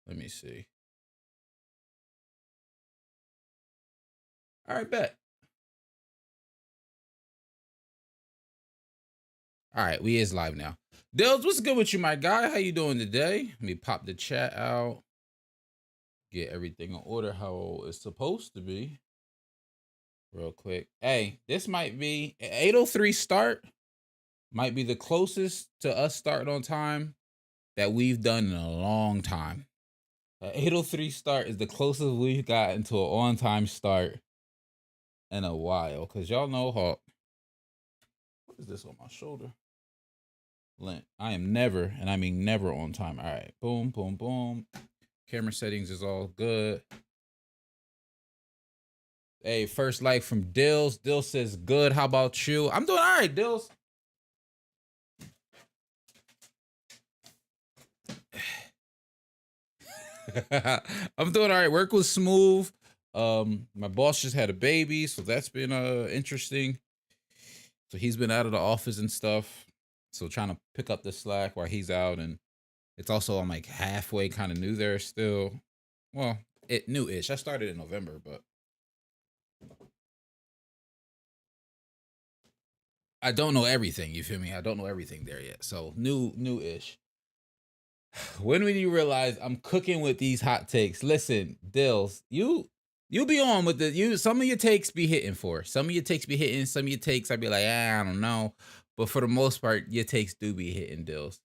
Let me see. All right, bet. All right, we is live now. Dills, what's good with you, my guy? How you doing today? Let me pop the chat out. Get everything in order how it's supposed to be. Real quick. Hey, this might be 8:03 start. Might be the closest to us starting on time that we've done in a long time. 8:03 start is the closest we've gotten to an on-time start in a while. Cause y'all know how. What is this on my shoulder? Lint. I am never, and I mean never on time. All right. Boom, boom, boom. Camera settings is all good. Hey, first like from Dills. Dills says good. How about you? I'm doing all right, Dills. I'm doing all right. Work was smooth. My boss just had a baby, so that's been interesting. So he's been out of the office and stuff. So trying to pick up the slack while he's out, and it's also I'm like halfway kind of new there still. Well, it new-ish. I started in November, but I don't know everything. You feel me? I don't know everything there yet. So new-ish. When will you realize I'm cooking with these hot takes? Listen, Dills, you be on with some of your takes be hitting for. Some of your takes be hitting, some of your takes I'd be like, I don't know. But for the most part, your takes do be hitting, Dills.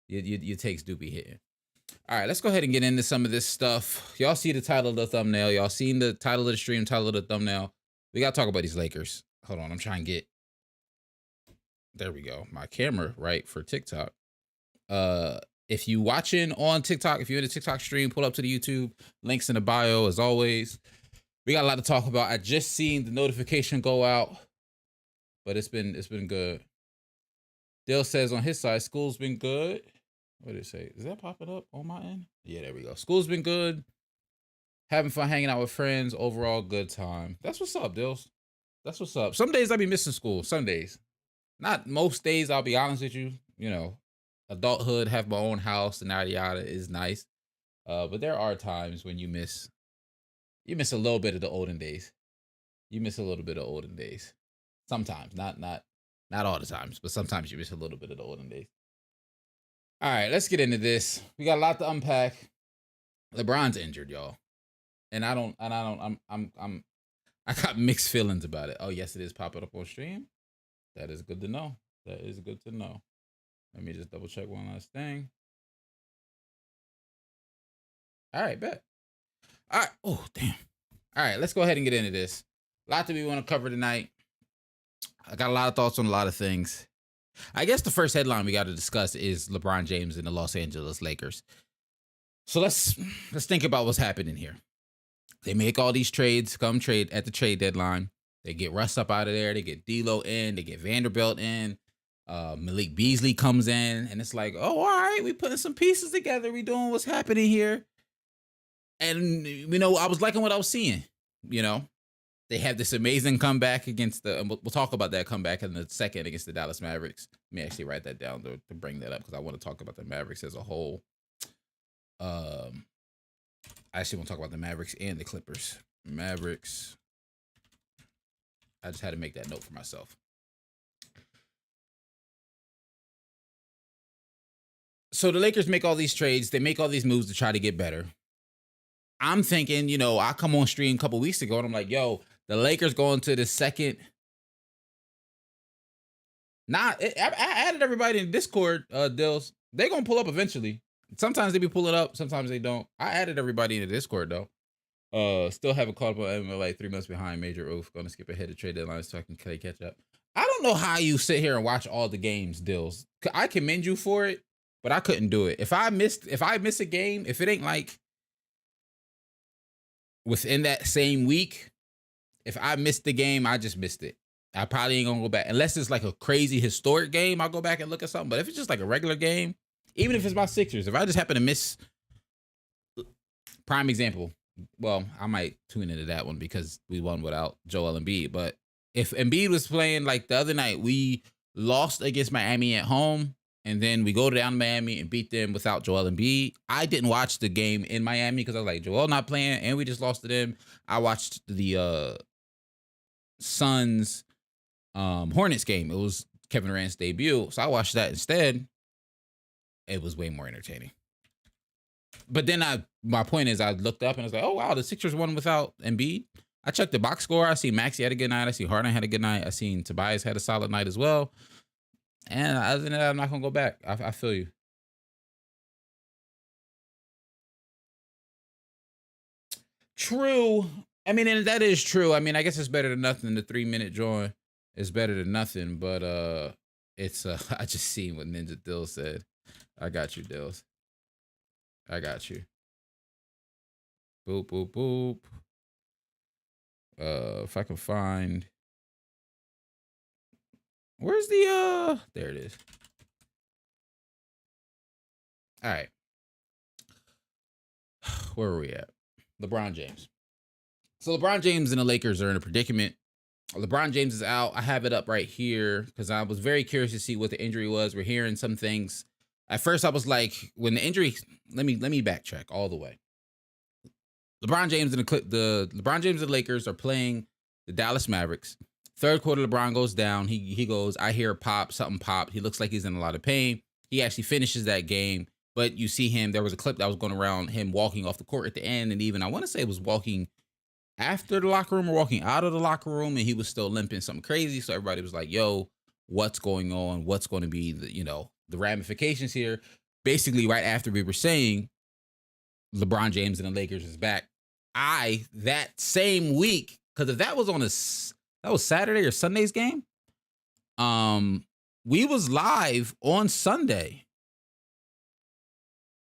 Your takes do be hitting. All right, let's go ahead and get into some of this stuff. Y'all see the title of the thumbnail. Y'all seen the title of the stream, title of the thumbnail. We got to talk about these Lakers. Hold on, I'm trying to get. There we go. My camera, right, for TikTok. If you watching on TikTok, if you're in the TikTok stream, pull up to the YouTube. Links in the bio, as always. We got a lot to talk about. I just seen the notification go out, but it's been good. Dale says on his side, school's been good. What did it say? Is that popping up on my end? Yeah, there we go. School's been good. Having fun hanging out with friends. Overall, good time. That's what's up, Dills. That's what's up. Some days I be missing school. Some days. Not most days, I'll be honest with you. You know, adulthood, have my own house, and yada yada is nice. But there are times when you miss a little bit of the olden days. You miss a little bit of olden days. Sometimes, not all the times, but sometimes you miss a little bit of the olden days. All right, let's get into this. We got a lot to unpack. LeBron's injured, y'all, and I got mixed feelings about it. Oh, yes, it is popping up on stream. That is good to know. That is good to know. Let me just double check one last thing. All right, bet. All right. Oh, damn. All right, let's go ahead and get into this. A lot that we want to cover tonight. I got a lot of thoughts on a lot of things. I guess the first headline we got to discuss is LeBron James and the Los Angeles Lakers. So let's think about what's happening here. They make all these trades, come trade at the trade deadline. They get Russ up out of there. They get D'Lo in. They get Vanderbilt in. Malik Beasley comes in, and it's like, oh, all right, we putting some pieces together. We doing what's happening here. And, you know, I was liking what I was seeing. You know, they have this amazing comeback against we'll talk about that comeback in a second against the Dallas Mavericks. Let me actually write that down to bring that up because I want to talk about the Mavericks as a whole. I actually want to talk about the Mavericks and the Clippers. Mavericks. I just had to make that note for myself. So the Lakers make all these trades. They make all these moves to try to get better. I'm thinking, you know, I come on stream a couple weeks ago and I'm like, yo, the Lakers going to the second. I added everybody in Discord, Dills. They're going to pull up eventually. Sometimes they be pulling up. Sometimes they don't. I added everybody in the Discord, though. Still haven't caught up on like 3 months behind. Major oof. Going to skip ahead of trade deadlines so I can catch up. I don't know how you sit here and watch all the games, Dills. I commend you for it, but I couldn't do it. If I miss a game, if it ain't like within that same week, if I missed the game, I just missed it. I probably ain't gonna go back unless it's like a crazy historic game. I'll go back and look at something. But if it's just like a regular game, even if it's my Sixers, if I just happen to miss, prime example. Well, I might tune into that one because we won without Joel Embiid. But if Embiid was playing like the other night, we lost against Miami at home. And then we go down to Miami and beat them without Joel Embiid. I didn't watch the game in Miami because I was like, Joel not playing, and we just lost to them. I watched the Suns Hornets game. It was Kevin Durant's debut, so I watched that instead. It was way more entertaining. But then my point is, I looked up and I was like, oh wow, the Sixers won without Embiid. I checked the box score. I see Maxey had a good night. I see Harden had a good night. I seen Tobias had a solid night as well. And other than that, I'm not gonna go back. I feel you. True. I mean, and that is true. I mean, I guess it's better than nothing. The 3-minute joint is better than nothing. But it's I just seen what Ninja Dill said. I got you, Dills. I got you. Boop boop boop. If I can find, where's the there it is. All right. Where are we at? LeBron James. So LeBron James and the Lakers are in a predicament. LeBron James is out. I have it up right here because I was very curious to see what the injury was. We're hearing some things. At first, I was like, when the injury, let me backtrack all the way. LeBron James and the Lakers are playing the Dallas Mavericks. Third quarter, LeBron goes down. He goes, I hear something pop. He looks like he's in a lot of pain. He actually finishes that game, but you see him. There was a clip that was going around him walking off the court at the end, and even I want to say it was walking after the locker room or walking out of the locker room, and he was still limping something crazy. So everybody was like, "Yo, what's going on? What's going to be the ramifications here?" Basically, right after we were saying LeBron James and the Lakers is back, that same week, because if that was Saturday or Sunday's game, we was live on Sunday.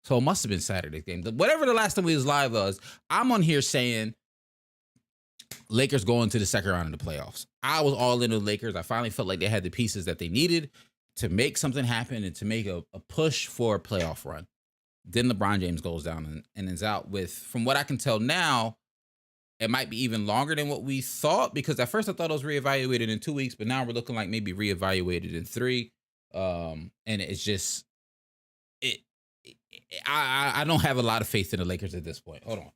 So it must have been Saturday's game. Whatever the last time we was live was, I'm on here saying Lakers going to the second round of the playoffs. I was all into the Lakers. I finally felt like they had the pieces that they needed to make something happen and to make a push for a playoff run. Then LeBron James goes down and is out with, from what I can tell now, it might be even longer than what we thought, because at first I thought it was reevaluated in 2 weeks, but now we're looking like maybe reevaluated in 3. And it's just, I don't have a lot of faith in the Lakers at this point. Hold on.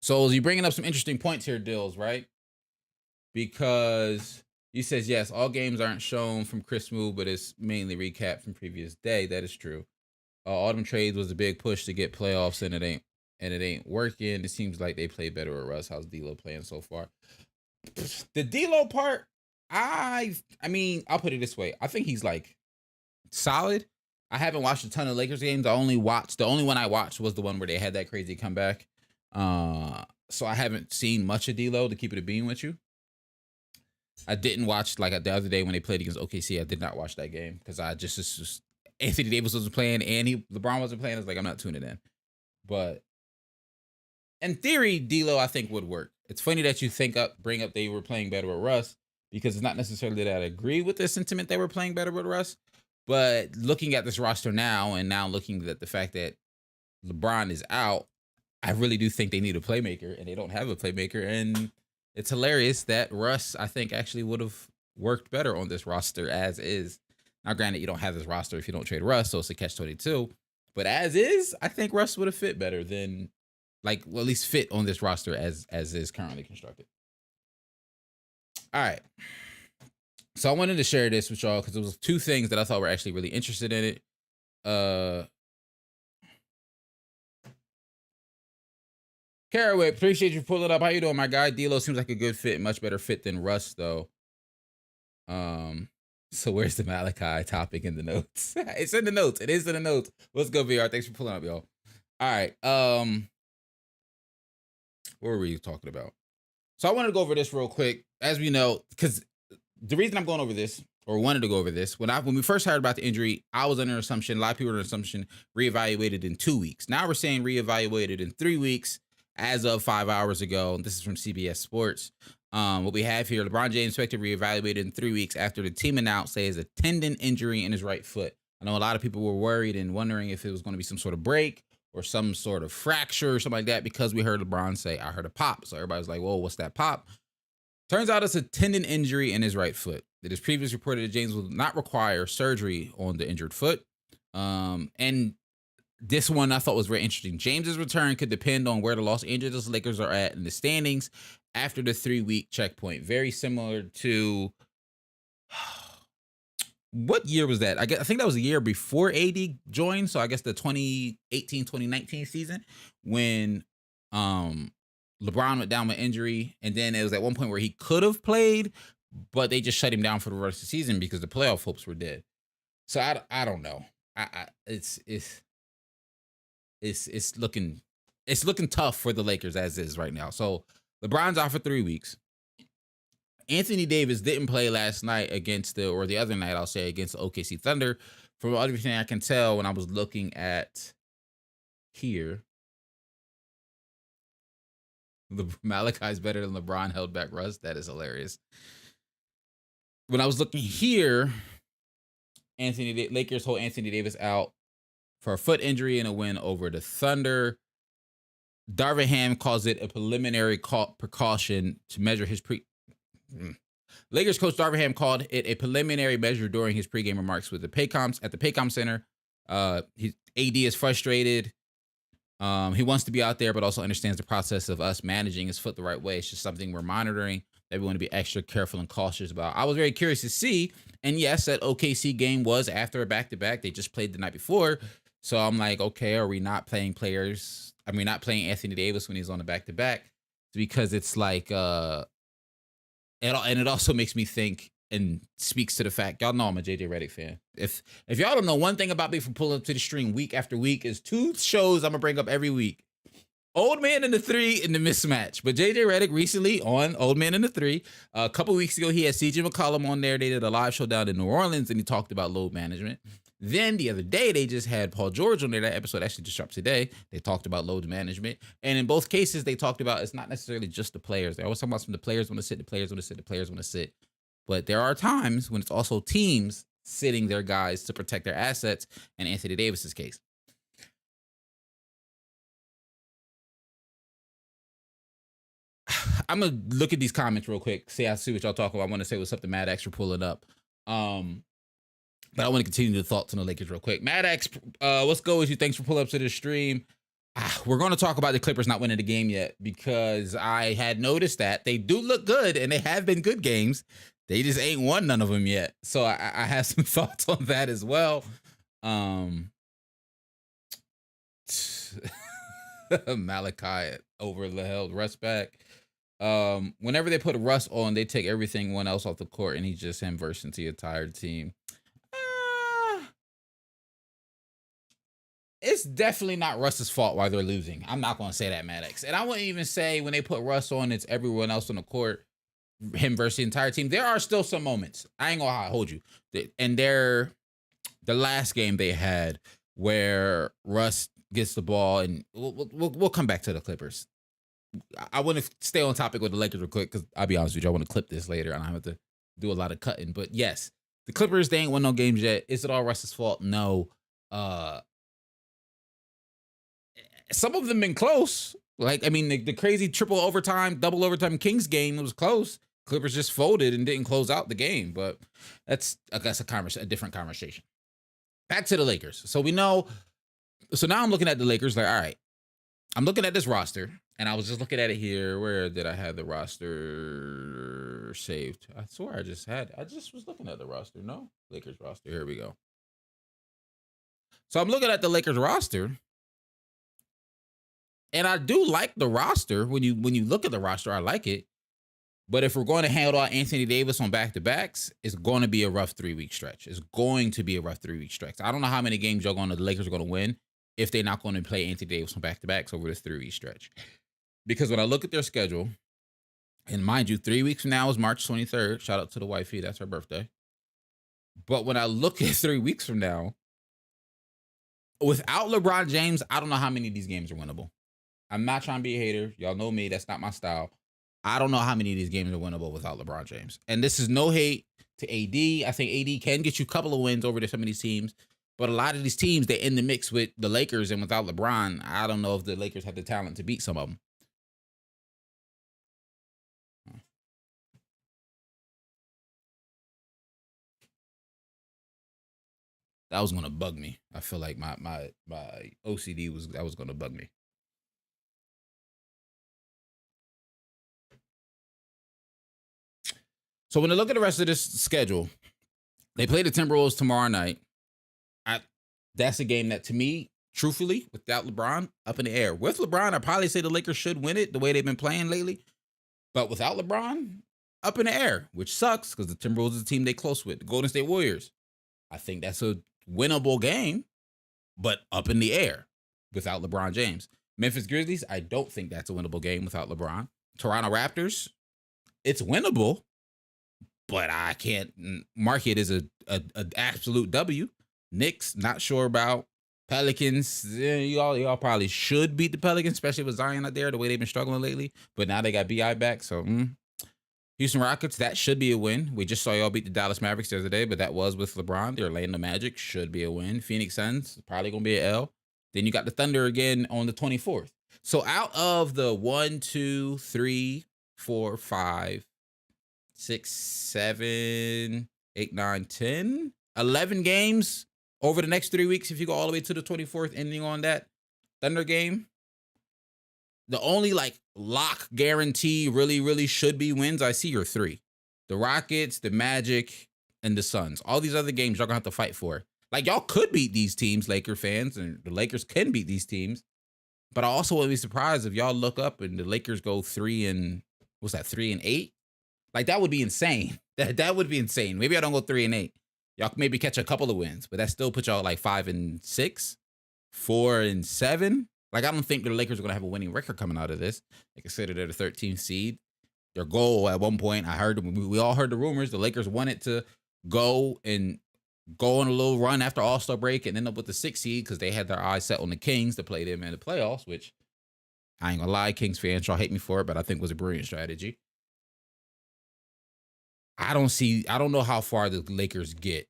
So you're bringing up some interesting points here, Dills, right? Because he says, yes, all games aren't shown from Chris Move, but it's mainly recap from previous day. That is true. Autumn trades was a big push to get playoffs, and it ain't working. It seems like they play better with Russ. How's D'Lo playing so far? The D'Lo part, I mean, I'll put it this way. I think he's like solid. I haven't watched a ton of Lakers games. The only one I watched was the one where they had that crazy comeback. So I haven't seen much of D'Lo, to keep it a bean with you. I didn't watch, like the other day when they played against OKC. I did not watch that game because I just Anthony Davis was playing and LeBron wasn't playing. I was like, I'm not tuning in. But in theory, D'Lo I think would work. It's funny that you bring up they were playing better with Russ, because it's not necessarily that I agree with the sentiment they were playing better with Russ. But looking at this roster now, and now looking at the fact that LeBron is out, I really do think they need a playmaker, and they don't have a playmaker. And it's hilarious that Russ, I think, actually would have worked better on this roster as is. Now, granted, you don't have this roster if you don't trade Russ, so it's a catch-22. But as is, I think Russ would have fit better than, at least fit on this roster as is currently constructed. All right. So I wanted to share this with y'all because there was 2 things that I thought were actually really interested in it. Caraway, appreciate you pulling up. How you doing, my guy? D'Lo seems like a good fit, much better fit than Russ, though. So where's the Malachi topic in the notes? It's in the notes. It is in the notes. Let's go, VR. Thanks for pulling up, y'all. All right. What were we talking about? So I wanted to go over this real quick. As we know, because the reason I'm going over this, or wanted to go over this, when we first heard about the injury, I was under an assumption, a lot of people were under an assumption, reevaluated in 2 weeks. Now we're saying reevaluated in 3 weeks as of 5 hours ago. This is from CBS Sports. What we have here, LeBron James expected reevaluated in 3 weeks after the team announced he has a tendon injury in his right foot. I know a lot of people were worried and wondering if it was going to be some sort of break or some sort of fracture or something like that because we heard LeBron say, I heard a pop. So everybody's like, whoa, what's that pop? Turns out it's a tendon injury in his right foot. It is previously reported that James will not require surgery on the injured foot. And this one I thought was very interesting. James's return could depend on where the Los Angeles Lakers are at in the standings after the 3-week checkpoint. Very similar to what year was that? I think that was a year before AD joined. So I guess the 2018-2019 season when LeBron went down with injury. And then it was at one point where he could have played, but they just shut him down for the rest of the season because the playoff hopes were dead. So I don't know. It's looking tough for the Lakers as is right now. So LeBron's out for 3 weeks. Anthony Davis didn't play last night or the other night, I'll say, against the OKC Thunder. From everything I can tell when I was looking at here, Malachi's better than LeBron held back Russ. That is hilarious. When I was looking here, Lakers hold Anthony Davis out for a foot injury and a win over the Thunder. Darvin Ham calls it a preliminary precaution to measure his Lakers coach Darvin Ham called it a preliminary measure during his pregame remarks with the Paycom at the Paycom Center. AD is frustrated. He wants to be out there, but also understands the process of us managing his foot the right way. It's just something we're monitoring that we want to be extra careful and cautious about. I was very curious to see, and yes, that OKC game was after a back-to-back. They just played the night before. So I'm like, okay, are we not playing players? I mean, not playing Anthony Davis when he's on the back-to-back? Because it's like, and it also makes me think and speaks to the fact, y'all know I'm a JJ Redick fan. If y'all don't know one thing about me from pulling up to the stream week after week is 2 shows I'm gonna bring up every week. Old Man in the 3 and the Mismatch. But JJ Redick recently on Old Man in the 3. A couple weeks ago, he had CJ McCollum on there. They did a live show down in New Orleans and he talked about load management. Then the other day, they just had Paul George on there. That episode actually just dropped today. They talked about load management. And in both cases, they talked about it's not necessarily just the players. They always talk about some of the players want to sit, the players want to sit, the players want to sit. But there are times when it's also teams sitting their guys to protect their assets, in Anthony Davis's case. I'm going to look at these comments real quick, see what y'all talk about. I want to say what's up to Mad X for pulling up. But I want to continue the thoughts on the Lakers real quick. Mad X, what's good with you? Thanks for pulling up to the stream. We're going to talk about the Clippers not winning the game yet because I had noticed that they do look good and they have been good games. They just ain't won none of them yet. So I have some thoughts on that as well. Malachi over the held Russ back. Whenever they put Russ on, they take everyone else off the court and he's just him versus the entire team. It's definitely not Russ's fault why they're losing. I'm not going to say that, Maddox. And I wouldn't even say when they put Russ on, it's everyone else on the court, him versus the entire team. There are still some moments. I ain't going to hold you. And the last game they had where Russ gets the ball, and we'll come back to the Clippers. I want to stay on topic with the Lakers real quick because I'll be honest with you, I want to clip this later and I have to do a lot of cutting. But yes, the Clippers, they ain't won no games yet. Is it all Russ's fault? No. Some of them been close. Like, I mean, the crazy double overtime Kings game, it was close. Clippers just folded and didn't close out the game. But that's, I guess, a different conversation. Back to the Lakers. So now I'm looking at the Lakers like, all right, I'm looking at this roster, and I was just looking at it here. Where did I have the roster saved? I swear I just was looking at the roster. No? Lakers roster. Here we go. So I'm looking at the Lakers roster, and I do like the roster. When you look at the roster, I like it. But if we're going to handle out Anthony Davis on back-to-backs, it's going to be a rough 3-week stretch. It's going to be a rough 3-week stretch. I don't know how many games the Lakers are going to win if they're not going to play Anthony Davis on back-to-backs over this 3-week stretch. Because when I look at their schedule, and mind you, 3 weeks from now is March 23rd. Shout out to the wifey. That's her birthday. But when I look at 3 weeks from now, without LeBron James, I don't know how many of these games are winnable. I'm not trying to be a hater. Y'all know me. That's not my style. I don't know how many of these games are winnable without LeBron James. And this is no hate to AD. I think AD can get you a couple of wins over to some of these teams. But a lot of these teams, they're in the mix with the Lakers, and without LeBron, I don't know if the Lakers have the talent to beat some of them. That was gonna bug me. I feel like my OCD was gonna bug me. So when I look at the rest of this schedule, they play the Timberwolves tomorrow night. That's a game that, to me, truthfully, without LeBron, up in the air. With LeBron, I'd probably say the Lakers should win it the way they've been playing lately. But without LeBron, up in the air, which sucks because the Timberwolves is a team they close with. The Golden State Warriors, I think that's a winnable game, but up in the air without LeBron James. Memphis Grizzlies, I don't think that's a winnable game without LeBron. Toronto Raptors, it's winnable, but I can't mark it as a absolute W. Knicks, not sure about. Pelicans, y'all probably should beat the Pelicans, especially with Zion out there, the way they've been struggling lately. But now they got BI back, so Houston Rockets, that should be a win. We just saw y'all beat the Dallas Mavericks the other day, but that was with LeBron. The Orlando Magic should be a win. Phoenix Suns, probably going to be an L. Then you got the Thunder again on the 24th. So out of the 1, 2, 3, 4, 5, 6, 7, 8, 9, 10, 11 games over the next 3 weeks, if you go all the way to the 24th, ending on that Thunder game, the only like lock guarantee really should be wins I see are 3. The Rockets, the Magic, and the Suns. All these other games y'all gonna have to fight for. Like, y'all could beat these teams, Laker fans, and the Lakers can beat these teams. But I also wouldn't be surprised if y'all look up and the Lakers go 3 and 8? Like, that would be insane. That would be insane. Maybe I don't go 3 and 8. Y'all maybe catch a couple of wins, but that still put y'all like 5 and 6, 4 and 7. Like, I don't think the Lakers are going to have a winning record coming out of this. They consider they're the 13th seed. Their goal at one point, we all heard the rumors, the Lakers wanted to go on a little run after All-Star break and end up with the 6th seed because they had their eyes set on the Kings to play them in the playoffs, which I ain't gonna lie, Kings fans, y'all hate me for it, but I think was a brilliant strategy. I don't know how far the Lakers get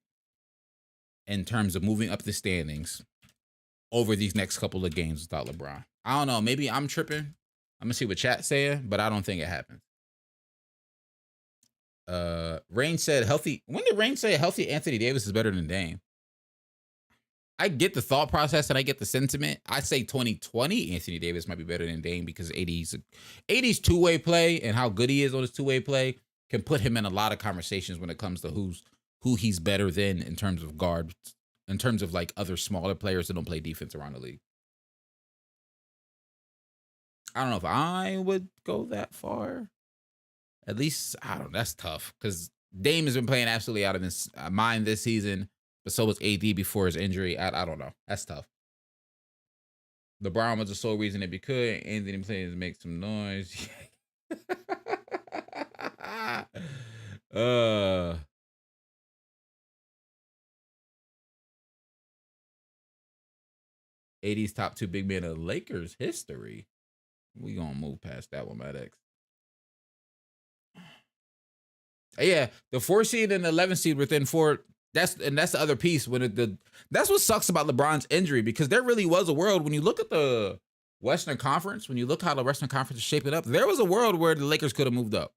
in terms of moving up the standings over these next couple of games without LeBron. I don't know. Maybe I'm tripping. I'm gonna see what chat's saying, but I don't think it happens. Rain said healthy. When did Rain say healthy Anthony Davis is better than Dame? I get the thought process and I get the sentiment. I say 2020 Anthony Davis might be better than Dame because 80's two-way play and how good he is on his two-way play can put him in a lot of conversations when it comes to who he's better than in terms of guards, in terms of like other smaller players that don't play defense around the league. I don't know if I would go that far. At least, I don't know. That's tough because Dame has been playing absolutely out of his mind this season, but so was AD before his injury. I don't know. That's tough. LeBron was the sole reason if he could. Anthony players make some noise. 80's top 2 big men of Lakers history. We gonna move past that one, Matt X. Yeah, the 4 seed and the 11 seed within 4. That's the other piece. That's what sucks about LeBron's injury, because there really was a world when you look at the Western Conference, when you look how the Western Conference is shaping up, there was a world where the Lakers could have moved up.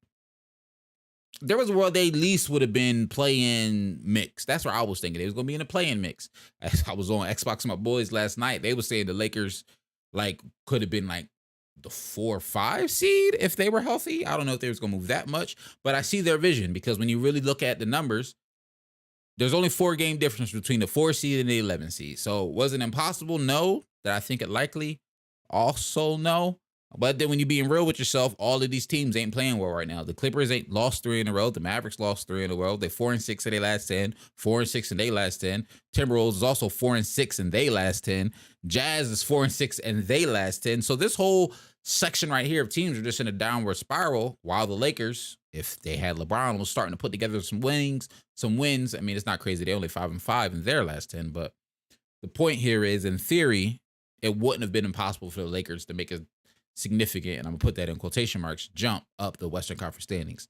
There was a world they at least would have been play-in mix. That's where I was thinking. They was going to be in a play-in mix. I was on Xbox with my boys last night. They were saying the Lakers like could have been like the 4 or 5 seed if they were healthy. I don't know if they was going to move that much, but I see their vision, because when you really look at the numbers, there's only 4 game difference between the 4 seed and the 11 seed. So was it impossible? No. That I think it likely? Also no. But then when you're being real with yourself, all of these teams ain't playing well right now. The Clippers ain't lost 3 in a row. The Mavericks lost 3 in a row. They're 4 and 6 in their last 10. 4 and 6 in their last 10. Timberwolves is also 4 and 6 in their last 10. Jazz is 4 and 6 in their last 10. So this whole section right here of teams are just in a downward spiral, while the Lakers, if they had LeBron, was starting to put together some wins. I mean, it's not crazy. They're only 5 and 5 in their last 10. But the point here is, in theory, it wouldn't have been impossible for the Lakers to make a significant, and I'm going to put that in quotation marks, jump up the Western Conference standings.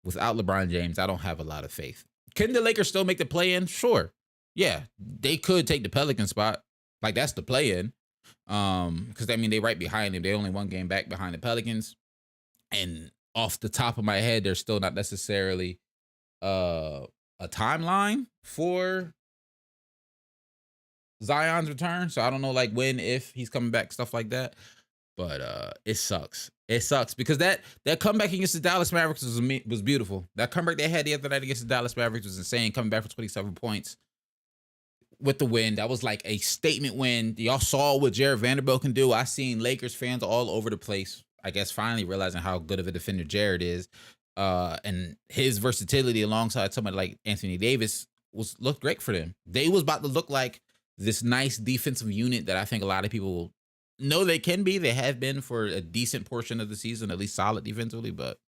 Without LeBron James, I don't have a lot of faith. Can the Lakers still make the play-in? Sure. Yeah, they could take the Pelican spot. Like that's the play in. Because I mean they right behind them. They only one game back behind the Pelicans. And off the top of my head, there's still not necessarily a timeline for Zion's return. So I don't know like when, if he's coming back, stuff like that. But it sucks. It sucks because that comeback against the Dallas Mavericks was beautiful. That comeback they had the other night against the Dallas Mavericks was insane. Coming back for 27 points with the win. That was like a statement win. Y'all saw what Jared Vanderbilt can do. I seen Lakers fans all over the place. I guess finally realizing how good of a defender Jared is. And his versatility alongside somebody like Anthony Davis looked great for them. They was about to look like this nice defensive unit that I think a lot of people know they can be. They have been for a decent portion of the season, at least solid defensively, but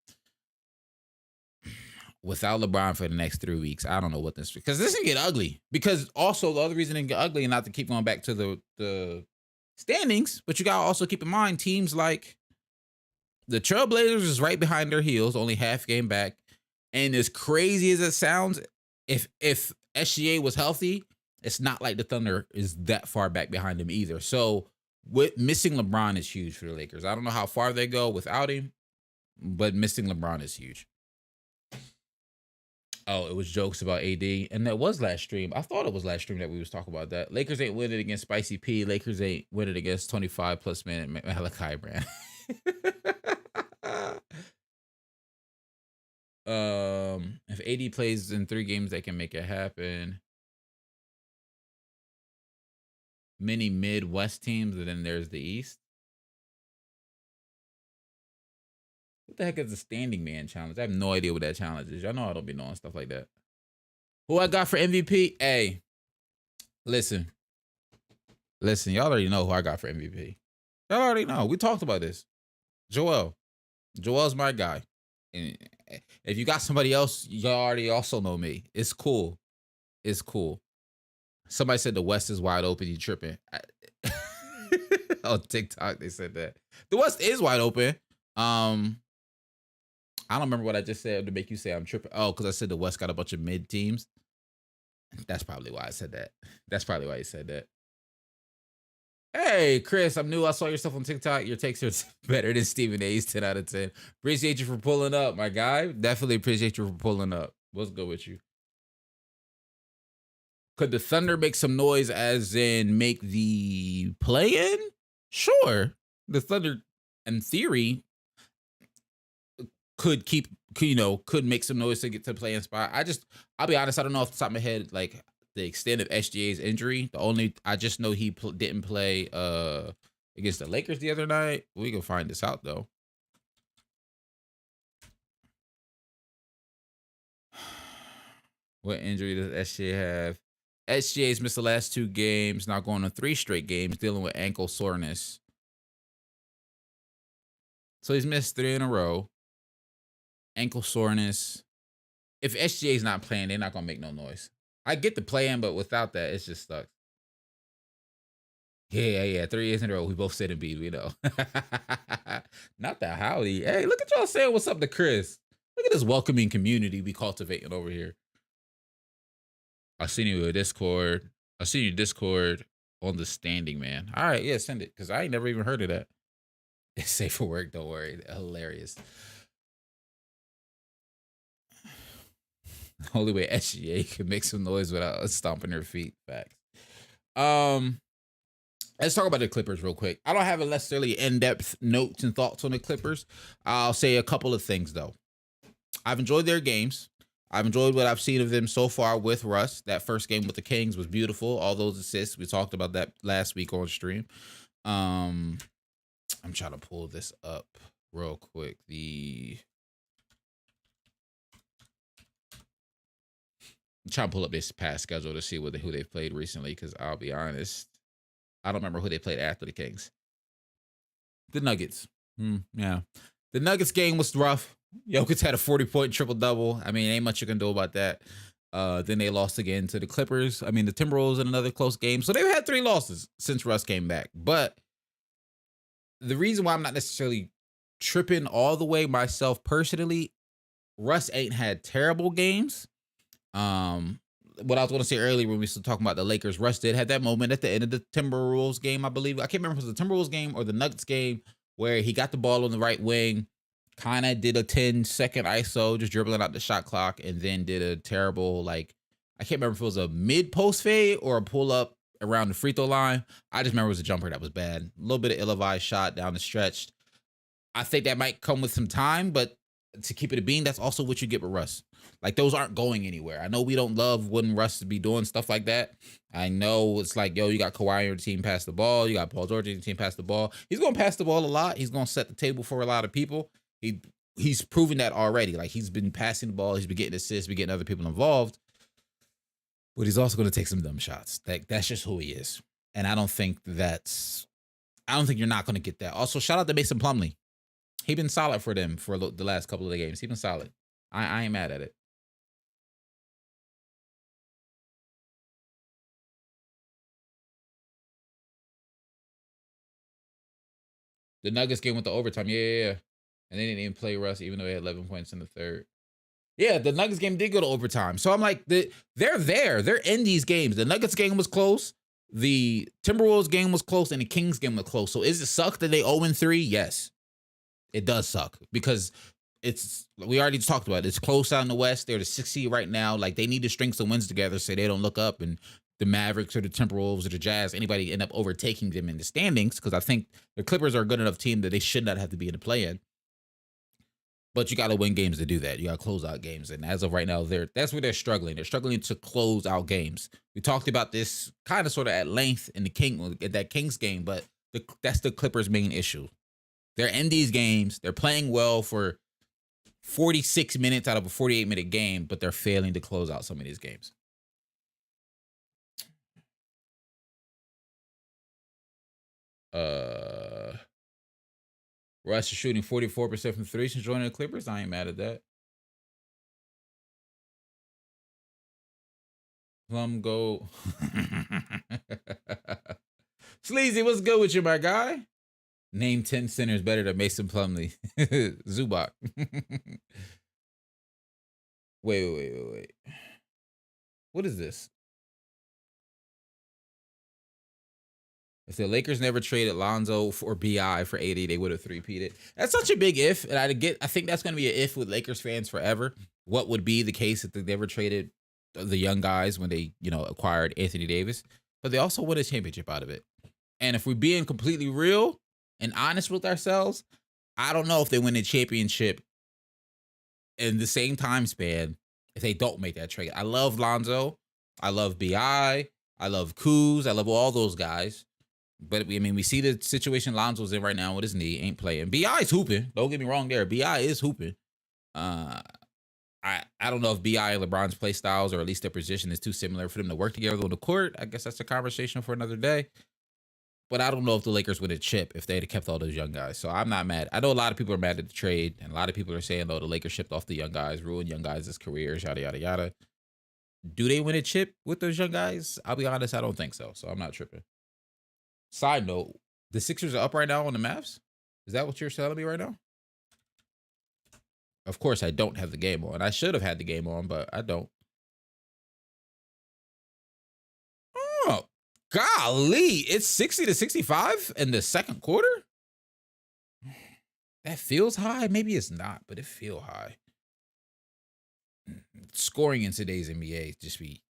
without LeBron for the next 3 weeks, I don't know what this, because this can get ugly. Because also the other reason it can get ugly, and not to keep going back to the standings, but you gotta also keep in mind teams like the Trailblazers is right behind their heels, only half game back. And as crazy as it sounds, if SGA was healthy, it's not like the Thunder is that far back behind him either. So with missing LeBron is huge for the Lakers. I don't know how far they go without him, but missing LeBron is huge. Oh, it was jokes about AD, and that was last stream. I thought it was last stream that we was talking about that. Lakers ain't winning against Spicy P. Lakers ain't winning against 25 plus minute Malachi Brand. If AD plays in 3 games, they can make it happen. Many Midwest teams, and then there's the East. What the heck is the Standing Man challenge? I have no idea what that challenge is. Y'all know I don't be knowing stuff like that. Who I got for MVP? Hey, listen, y'all already know who I got for MVP. Y'all already know. We talked about this. Joel's my guy. And if you got somebody else, you already also know me. It's cool. It's cool. Somebody said the West is wide open. You tripping? On TikTok, they said that the West is wide open. I don't remember what I just said to make you say I'm tripping. Oh, because I said the West got a bunch of mid teams. That's probably why I said that. That's probably why you said that. Hey, Chris, I'm new. I saw your stuff on TikTok. Your takes are better than Stephen A's 10 out of 10. Appreciate you for pulling up, my guy. Definitely appreciate you for pulling up. What's good with you? Could the Thunder make some noise as in make the play-in? Sure. The Thunder, in theory, could make some noise to get to the play-in spot. I'll be honest, I don't know off the top of my head, like, the extent of SGA's injury. I just know he didn't play against the Lakers the other night. We can find this out, though. What injury does SGA have? SGA's missed the last 2 games, now going on 3 straight games, dealing with ankle soreness. So he's missed 3 in a row. Ankle soreness. If SGA's not playing, they're not going to make no noise. I get the play-in, but without that, it's just stuck. Yeah. 3 years in a row. We both said Embiid, we know. Not that howdy. Hey, look at y'all saying what's up to Chris. Look at this welcoming community we cultivating over here. I seen you with Discord. I seen you Discord on the Standing Man. All right, yeah, send it, because I ain't never even heard of that. It's safe for work, don't worry. Hilarious. The only way SGA can make some noise without stomping her feet. Facts. Let's talk about the Clippers real quick. I don't have necessarily in-depth notes and thoughts on the Clippers. I'll say a couple of things, though. I've enjoyed their games. I've enjoyed what I've seen of them so far with Russ. That first game with the Kings was beautiful. All those assists. We talked about that last week on stream. I'm trying to pull this up real quick. I'm trying to pull up this past schedule to see who they've played recently, because I'll be honest, I don't remember who they played after the Kings. The Nuggets. Yeah. The Nuggets game was rough. Jokic had a 40-point triple-double. I mean, ain't much you can do about that. Then they lost again to the Clippers. I mean, the Timberwolves in another close game. So they've had 3 losses since Russ came back. But the reason why I'm not necessarily tripping all the way myself personally, Russ ain't had terrible games. what I was going to say earlier when we were talking about the Lakers. Russ did have that moment at the end of the Timberwolves game, I believe. I can't remember if it was the Timberwolves game or the Nuggets game where he got the ball on the right wing, kind of did a 10-second ISO, just dribbling out the shot clock, and then did a terrible, like, I can't remember if it was a mid-post fade or a pull-up around the free throw line. I just remember it was a jumper that was bad. A little bit of ill-advised shot down the stretch. I think that might come with some time, but to keep it a bean, that's also what you get with Russ. Like, those aren't going anywhere. I know we don't love when Russ be doing stuff like that. I know it's like, yo, you got Kawhi on your team pass the ball. You got Paul George on your team pass the ball. He's going to pass the ball a lot. He's going to set the table for a lot of people. He's proven that already. Like, he's been passing the ball. He's been getting assists, been getting other people involved. But he's also going to take some dumb shots. That's just who he is. And I don't think you're not going to get that. Also, shout out to Mason Plumlee. He been solid for them for the last couple of the games. He been solid. I ain't mad at it. The Nuggets game with the overtime. Yeah. And they didn't even play Russ, even though they had 11 points in the third. Yeah, the Nuggets game did go to overtime. So I'm like, they're there. They're in these games. The Nuggets game was close. The Timberwolves game was close. And the Kings game was close. So is it suck that they 0-3? Yes. It does suck because we already talked about it. It's close out in the West. They're the 6th seed right now. Like, they need to string some wins together so they don't look up and the Mavericks or the Timberwolves or the Jazz, anybody end up overtaking them in the standings, because I think the Clippers are a good enough team that they should not have to be in the play-in. But you got to win games to do that. You got to close out games. And as of right now, that's where they're struggling. They're struggling to close out games. We talked about this kind of sort of at length in that Kings game, but that's the Clippers' main issue. They're in these games. They're playing well for 46 minutes out of a 48-minute game, but they're failing to close out some of these games. Russ is shooting 44% from three since joining the Clippers. I ain't mad at that. Plum go. Sleazy, what's good with you, my guy? Name 10 centers better than Mason Plumlee. Zubac. Wait. What is this? If the Lakers never traded Lonzo or BI for 80, they would have three-peated. That's such a big if, and I think that's going to be an if with Lakers fans forever. What would be the case if they never traded the young guys when they, acquired Anthony Davis? But they also won a championship out of it. And if we're being completely real and honest with ourselves, I don't know if they win a championship in the same time span if they don't make that trade. I love Lonzo. I love BI. I love Kuz. I love all those guys. But, we see the situation Lonzo's in right now with his knee. Ain't playing. BI is hooping. Don't get me wrong there. BI is hooping. I don't know if BI and LeBron's play styles, or at least their position, is too similar for them to work together on the court. I guess that's a conversation for another day. But I don't know if the Lakers would have chipped if they had kept all those young guys. So I'm not mad. I know a lot of people are mad at the trade, and a lot of people are saying, though, the Lakers shipped off the young guys, ruined young guys' careers, yada, yada, yada. Do they win a chip with those young guys? I'll be honest, I don't think so. So I'm not tripping. Side note, the Sixers are up right now on the Mavs? Is that what you're telling me right now? Of course, I don't have the game on. I should have had the game on, but I don't. Oh, golly. It's 60-65 in the second quarter? That feels high. Maybe it's not, but it feels high. Scoring in today's NBA just be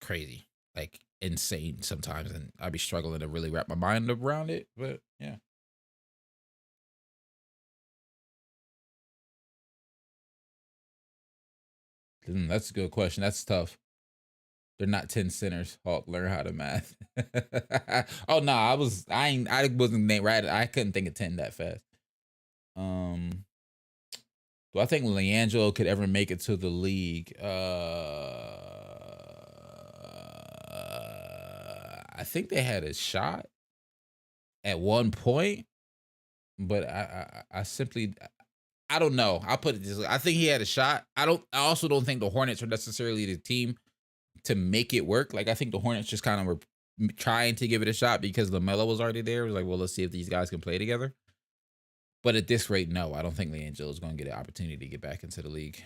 crazy. Like, insane sometimes, and I'd be struggling to really wrap my mind around it, but yeah. That's a good question. That's tough. They're not 10 centers. Hawk, learn how to math. Oh no, I wasn't right. I couldn't think of 10 that fast. Do I think LiAngelo could ever make it to the league? I think they had a shot at one point, but I don't know. I'll put it this way. I think he had a shot. I also don't think the Hornets are necessarily the team to make it work. Like, I think the Hornets just kind of were trying to give it a shot because LaMelo was already there. It was like, well, let's see if these guys can play together. But at this rate, no, I don't think LiAngelo is going to get an opportunity to get back into the league.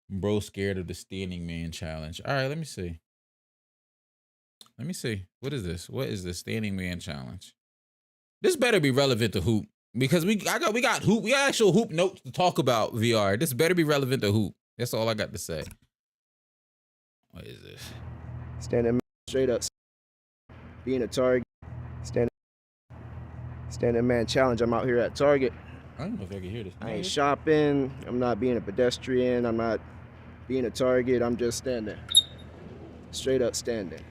Bro scared of the standing man challenge. All right, let me see. Let me see. What is this? What is the standing man challenge? This better be relevant to hoop because we got hoop. We got actual hoop notes to talk about VR. This better be relevant to hoop. That's all I got to say. What is this? Standing man, straight up. Being a target. Standing man challenge. I'm out here at Target. I don't know if I can hear this. I ain't shopping. I'm not being a pedestrian. I'm not being a target. I'm just standing. Straight up standing.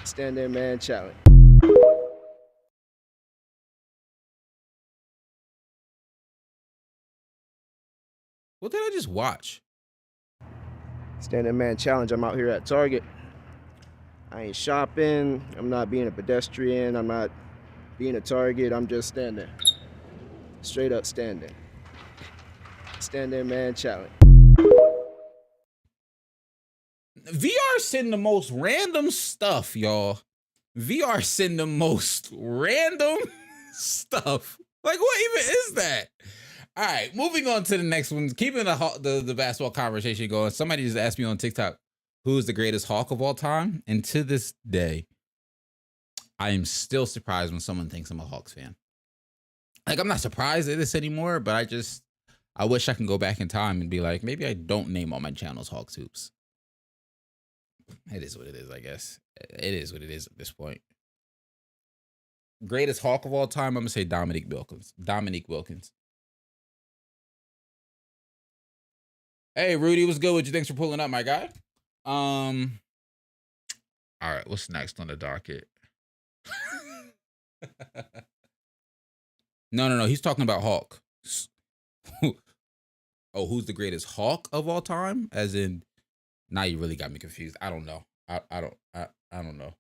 Standing man challenge. What did I just watch? Standing man challenge. I'm out here at Target. I ain't shopping. I'm not being a pedestrian. I'm not being a target. I'm just standing. Straight up standing. Standing man challenge. VR send the most random stuff, y'all. VR send the most random stuff. Like, what even is that? All right, moving on to the next one. Keeping the basketball conversation going. Somebody just asked me on TikTok, who is the greatest Hawk of all time? And to this day, I am still surprised when someone thinks I'm a Hawks fan. Like, I'm not surprised at this anymore, but I wish I can go back in time and be like, maybe I don't name all my channels Hawks Hoops. It is what it is, I guess. It is what it is at this point. Greatest Hawk of all time, I'm going to say Dominique Wilkins. Hey, Rudy, what's good with you? Thanks for pulling up, my guy. All right, what's next on the docket? No. He's talking about Hawk. Oh, who's the greatest Hawk of all time? As in, now you really got me confused. I don't know. I don't know.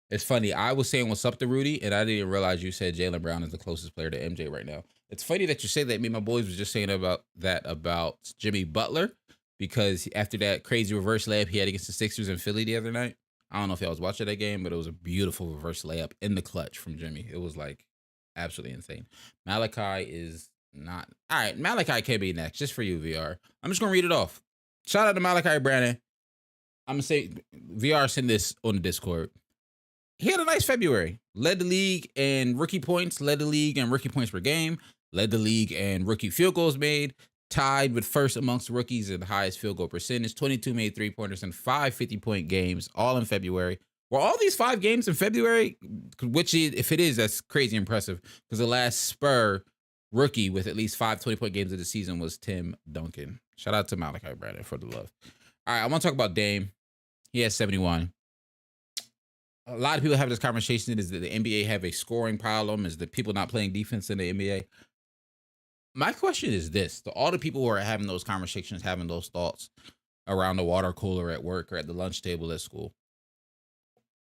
It's funny. I was saying what's up to Rudy, and I didn't realize you said Jaylen Brown is the closest player to MJ right now. It's funny that you say that. Me and my boys was just saying about Jimmy Butler, because after that crazy reverse layup he had against the Sixers in Philly the other night, I don't know if y'all was watching that game, but it was a beautiful reverse layup in the clutch from Jimmy. It was like absolutely insane. Malachi is not. All right, Malachi can be next, just for you, VR. I'm just going to read it off. Shout out to Malachi Brandon. I'm going to say, VR sent this on the Discord. He had a nice February. Led the league in rookie points, led the league in rookie points per game, led the league in rookie field goals made, tied with first amongst rookies in the highest field goal percentage, 22 made three-pointers in 5 50-point games, all in February. Were all these 5 games in February? Which, if it is, that's crazy impressive, because the last Spur rookie with at least 5 20-point games of the season was Tim Duncan. Shout out to Malachi Brandon for the love. All right, I want to talk about Dame. He has 71. A lot of people have this conversation, is that the NBA have a scoring problem? Is that people not playing defense in the NBA? My question is this: to all the people who are having those conversations, having those thoughts around the water cooler at work or at the lunch table at school,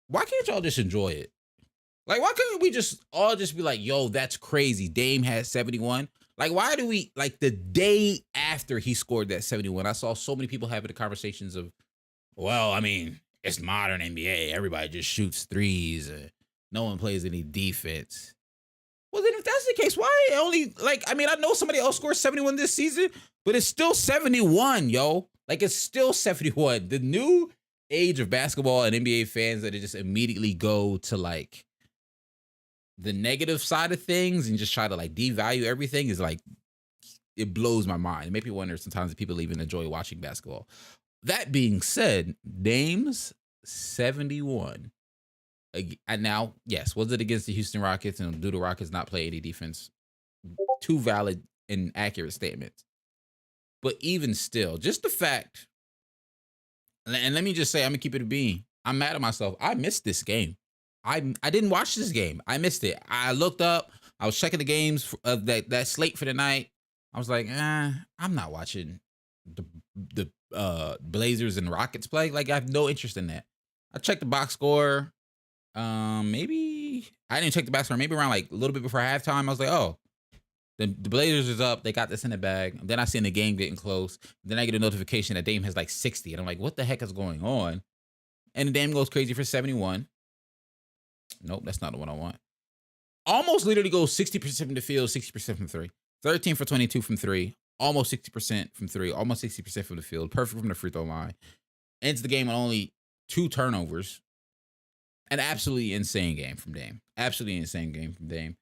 why can't y'all just enjoy it? Like, why couldn't we just all just be like, yo, that's crazy, Dame has 71? Like, why do we, like, the day after he scored that 71, I saw so many people having the conversations of, well, I mean, it's modern NBA. Everybody just shoots threes. No one plays any defense. Well, then if that's the case, why only, like, I mean, I know somebody else scored 71 this season, but it's still 71, yo. Like, it's still 71. The new age of basketball and NBA fans that just immediately go to, like, the negative side of things and just try to, like, devalue everything is, like, it blows my mind. It makes me wonder sometimes if people even enjoy watching basketball. That being said, Dame's 71. And now, yes, was it against the Houston Rockets, and do the Rockets not play any defense? Two valid and accurate statements. But even still, just the fact, and let me just say, I'm gonna keep it a bean. I'm mad at myself. I missed this game. I didn't watch this game. I missed it. I looked up. I was checking the games of that slate for the night. I was like, I'm not watching the Blazers and Rockets play. Like, I have no interest in that. I checked the box score. Maybe I didn't check the box score. Maybe around like a little bit before halftime. I was like, oh, the Blazers is up. They got this in the bag. And then I seen the game getting close. Then I get a notification that Dame has like 60. And I'm like, what the heck is going on? And the Dame goes crazy for 71. Nope, that's not the one I want. Almost literally goes 60% from the field, 60% from 3. 13 for 22 from 3. almost 60% from three, almost 60% from the field, perfect from the free throw line. Ends the game on only 2 turnovers. An absolutely insane game from Dame. Absolutely insane game from Dame.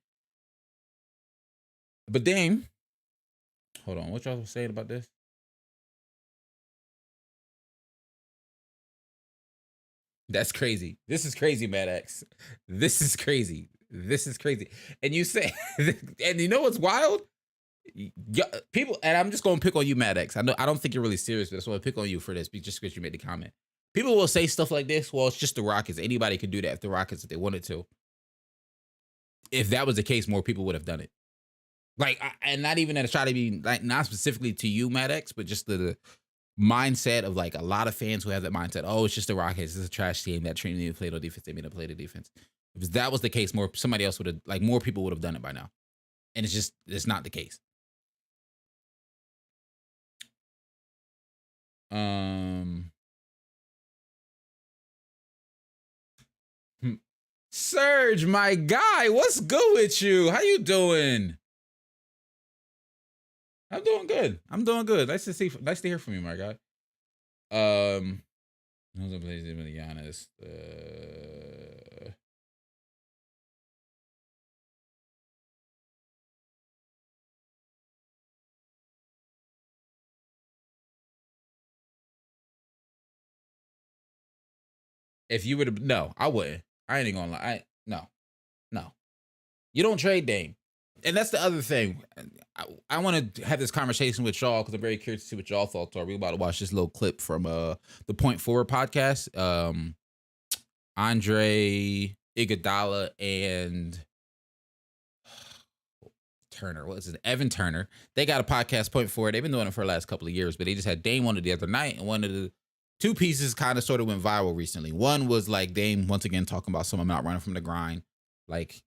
But Dame, hold on, what y'all was saying about this? That's crazy. This is crazy, Mad X. This is crazy. This is crazy. And you say, and you know what's wild? People, and I'm just going to pick on you, Mad X. I don't think you're really serious, but I just want to pick on you for this, just because you made the comment. People will say stuff like this. Well, it's just the Rockets. Anybody could do that if the Rockets, if they wanted to. If that was the case, more people would have done it. Like, and not even to try to be like, not specifically to you, Mad X, but just the mindset of like a lot of fans who have that mindset. Oh, it's just the Rockets. It's a trash team. That team didn't play no defense. They made them play the defense. If that was the case, somebody else would have, like, more people would have done it by now. And it's not the case. Serge, my guy, what's good with you? How you doing? I'm doing good. Nice to hear from you, my guy. Who's gonna play with Giannis? If you would have, no, I wouldn't. I ain't gonna lie. No. You don't trade Dame. And that's the other thing. I want to have this conversation with y'all because I'm very curious to see what y'all thoughts are. We're about to watch this little clip from the Point Forward podcast. Andre Iguodala and Turner. What is it? Evan Turner. They got a podcast, Point Forward. They've been doing it for the last couple of years, but they just had Dame on it the other night, and one of the 2 pieces kind of sort of went viral recently. One was like Dame once again talking about someone not running from the grind. Like,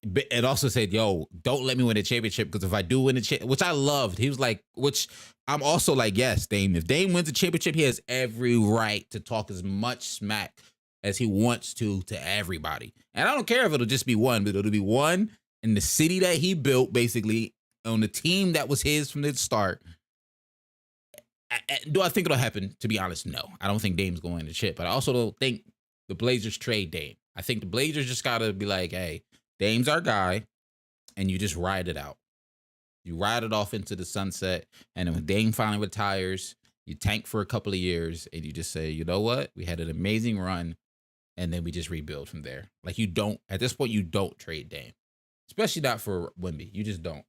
it also said, yo, don't let me win a championship because if I do win a championship, which I loved, he was like, which I'm also like, yes, Dame, if Dame wins a championship, he has every right to talk as much smack as he wants to everybody. And I don't care if it'll just be one, but it'll be one in the city that he built, basically, on the team that was his from the start. Do I think it'll happen? To be honest, no. I don't think Dame's going to chip, but I also don't think the Blazers trade Dame. I think the Blazers just got to be like, hey, Dame's our guy, and you just ride it out. You ride it off into the sunset, and then when Dame finally retires, you tank for a couple of years, and you just say, you know what? We had an amazing run, and then we just rebuild from there. Like, you don't, at this point, you don't trade Dame. Especially not for Wemby. You just don't.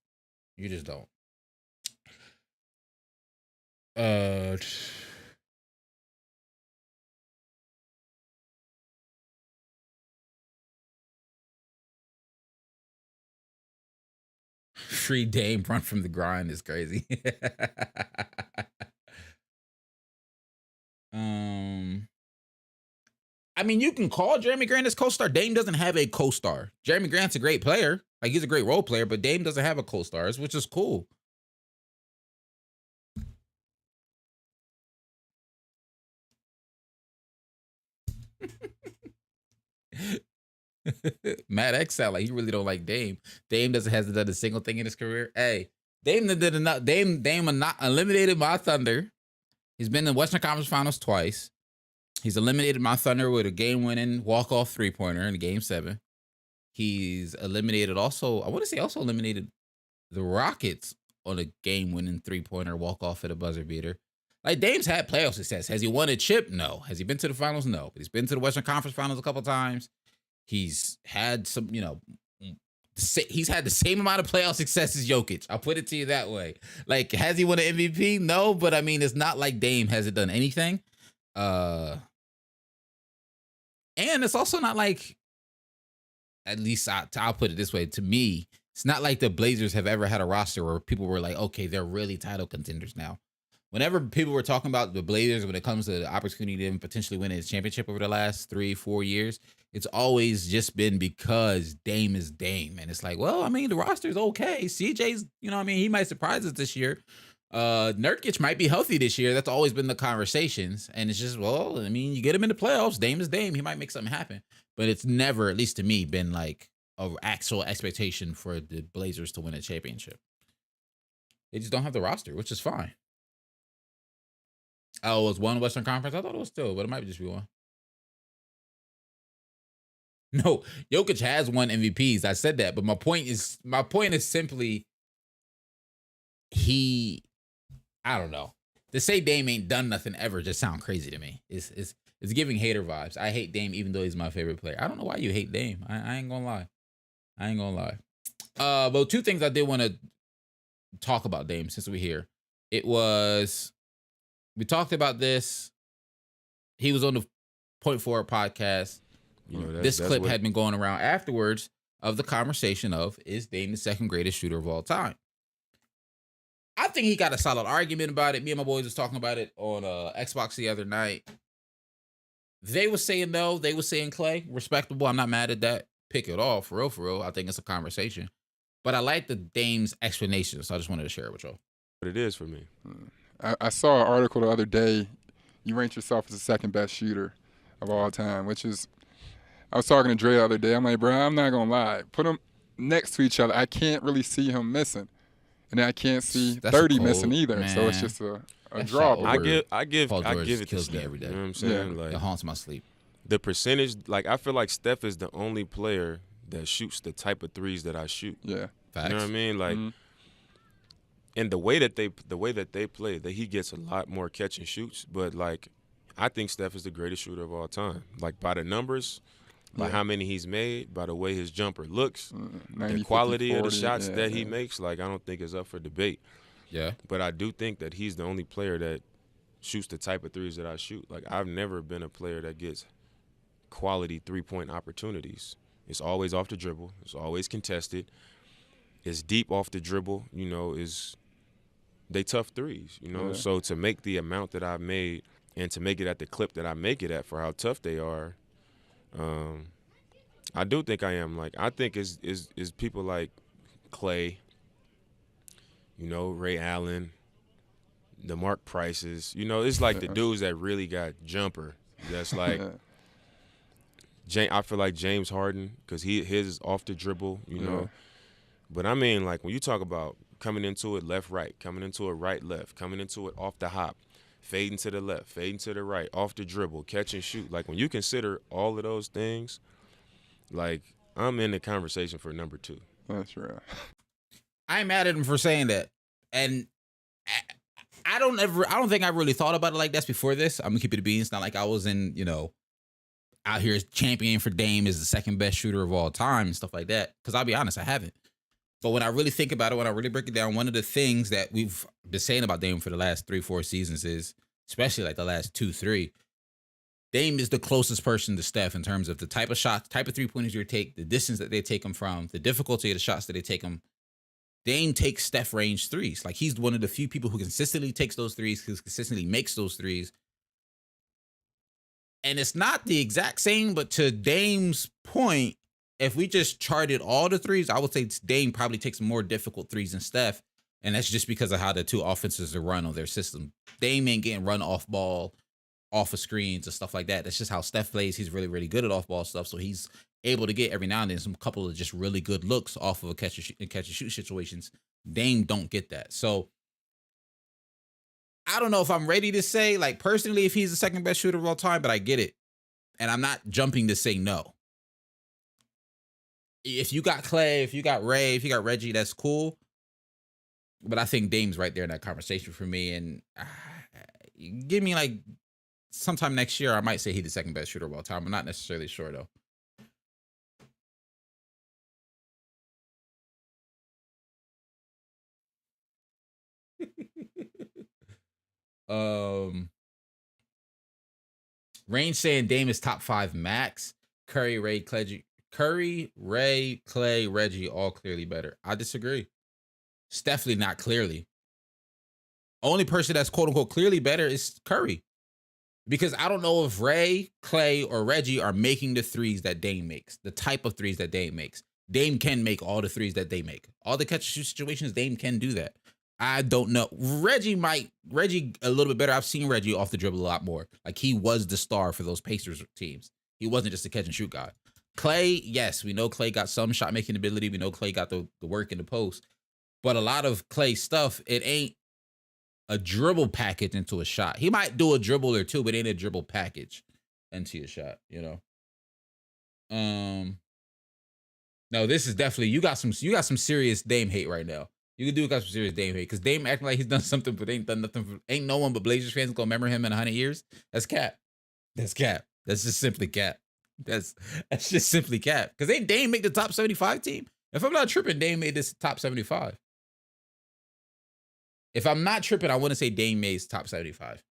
Free Dame run from the grind is crazy. I mean, you can call Jeremy Grant his co-star. Dame doesn't have a co-star. Jeremy Grant's a great player. Like, he's a great role player, but Dame doesn't have a co-star, which is cool. Matt X sound like he really don't like Dame. Dame hasn't done a single thing in his career. Hey, Dame did enough. Dame not eliminated my Thunder. He's been in the Western Conference Finals twice. He's eliminated my Thunder with a game-winning walk-off 3-pointer in Game 7. He's eliminated also eliminated the Rockets on a game-winning 3-pointer walk-off at a buzzer beater. Like, Dame's had playoff success. Has he won a chip? No. Has he been to the finals? No. But he's been to the Western Conference Finals a couple times. He's had some, he's had the same amount of playoff success as Jokic. I'll put it to you that way. Like, has he won an MVP? No, but I mean, it's not like Dame hasn't done anything. And it's also not like, at least I'll put it this way, to me, it's not like the Blazers have ever had a roster where people were like, okay, they're really title contenders now. Whenever people were talking about the Blazers when it comes to the opportunity to potentially win a championship over the last 3-4 years, it's always just been because Dame is Dame. And it's like, well, I mean, the roster is okay. CJ's, he might surprise us this year. Nurkic might be healthy this year. That's always been the conversations. And it's just, well, I mean, you get him in the playoffs. Dame is Dame. He might make something happen. But it's never, at least to me, been like an actual expectation for the Blazers to win a championship. They just don't have the roster, which is fine. Oh, it was one Western Conference? I thought it was two, but it might just be one. No, Jokic has won MVPs. I said that, but my point is simply I don't know. To say Dame ain't done nothing ever just sound crazy to me. It's giving hater vibes. I hate Dame even though he's my favorite player. I don't know why you hate Dame. I ain't gonna lie. But two things I did want to talk about Dame since we're here. We talked about this. He was on the Point Forward podcast. This clip had been going around afterwards of the conversation of, is Dame the second greatest shooter of all time? I think he got a solid argument about it. Me and my boys was talking about it on Xbox the other night. They were saying no. They were saying Clay. Respectable. I'm not mad at that. Pick it off. For real. I think it's a conversation. But I like the Dame's explanation, so I just wanted to share it with y'all. What it is for me. I saw an article the other day. You ranked yourself as the second best shooter of all time, which is, I was talking to Dre the other day. I'm like, bro, I'm not going to lie. Put them next to each other. I can't really see him missing. And then I can't see 30 missing either. Man. So it's just a draw. I give it to Steph every day. You know what I'm saying? Yeah. Like, it haunts my sleep. The percentage, like, I feel like Steph is the only player that shoots the type of threes that I shoot. Yeah. Facts. You know what I mean? Like, and the way that they play, that he gets a lot more catch and shoots. But, like, I think Steph is the greatest shooter of all time. Like, by the numbers, by how many he's made, by the way his jumper looks, 90, the quality 50, 40, of the shots that he makes, like, I don't think is up for debate. Yeah. But I do think that he's the only player that shoots the type of threes that I shoot. Like, I've never been a player that gets quality three-point opportunities. It's always off the dribble. It's always contested. It's deep off the dribble, you know, they tough threes, you know. Yeah. So to make the amount that I've made and to make it at the clip that I make it at for how tough they are, I do think I am. Like, I think is people like Clay, you know, Ray Allen, the Mark Prices, you know, it's like the dudes that really got jumper. That's like I feel like James Harden, because his is off the dribble, you know. But I mean, like, when you talk about coming into it left-right, coming into it right-left, coming into it off the hop, fading to the left, fading to the right, off the dribble, catch and shoot. Like, when you consider all of those things, like, I'm in the conversation for number 2. That's right. I ain't mad at him for saying that. And I don't think I really thought about it like that before this. I'm going to keep it a bean. It's not like I was in, you know, out here championing for Dame as the second best shooter of all time and stuff like that. Because I'll be honest, I haven't. But when I really think about it, when I really break it down, one of the things that we've been saying about Dame for the last 3-4 seasons is, especially like the last 2-3, Dame is the closest person to Steph in terms of the type of shots, type of three-pointers you take, the distance that they take them from, the difficulty of the shots that they take them. Dame takes Steph range threes. Like, he's one of the few people who consistently takes those threes, who consistently makes those threes. And it's not the exact same, but to Dame's point, if we just charted all the threes, I would say Dame probably takes more difficult threes than Steph. And that's just because of how the two offenses are run on their system. Dame ain't getting run off ball, off of screens and stuff like that. That's just how Steph plays. He's really, really good at off ball stuff. So he's able to get every now and then some couple of just really good looks off of a catch and shoot situations. Dame don't get that. So I don't know if I'm ready to say, like, personally, if he's the second best shooter of all time, but I get it. And I'm not jumping to say no. If you got Clay, if you got Ray, if you got Reggie, that's cool. But I think Dame's right there in that conversation for me. And give me, like, sometime next year, I might say he's the second best shooter of all time. I'm not necessarily sure, though. Rain saying Dame is top 5 max. Curry, Ray, Clay, Reggie, all clearly better. I disagree. It's definitely not clearly. Only person that's quote unquote clearly better is Curry. Because I don't know if Ray, Clay, or Reggie are making the threes that Dame makes. The type of threes that Dame makes. Dame can make all the threes that they make. All the catch and shoot situations, Dame can do that. I don't know. Reggie a little bit better. I've seen Reggie off the dribble a lot more. Like, he was the star for those Pacers teams. He wasn't just a catch and shoot guy. Clay, yes, we know Clay got some shot making ability. We know Clay got the work in the post. But a lot of Clay stuff, it ain't a dribble package into a shot. He might do a dribble or two, but it ain't a dribble package into your shot, you know. No, this is definitely you got some serious Dame hate right now. You got some serious Dame hate because Dame acting like he's done something, but ain't done nothing. Ain't no one but Blazers fans gonna remember him in 100 years. That's cap. That's cap. That's just simply cap. That's just simply cap. Because ain't Dame make the top 75 team? If I'm not tripping, Dame made this top 75. If I'm not tripping, I want to say Dame made top 75.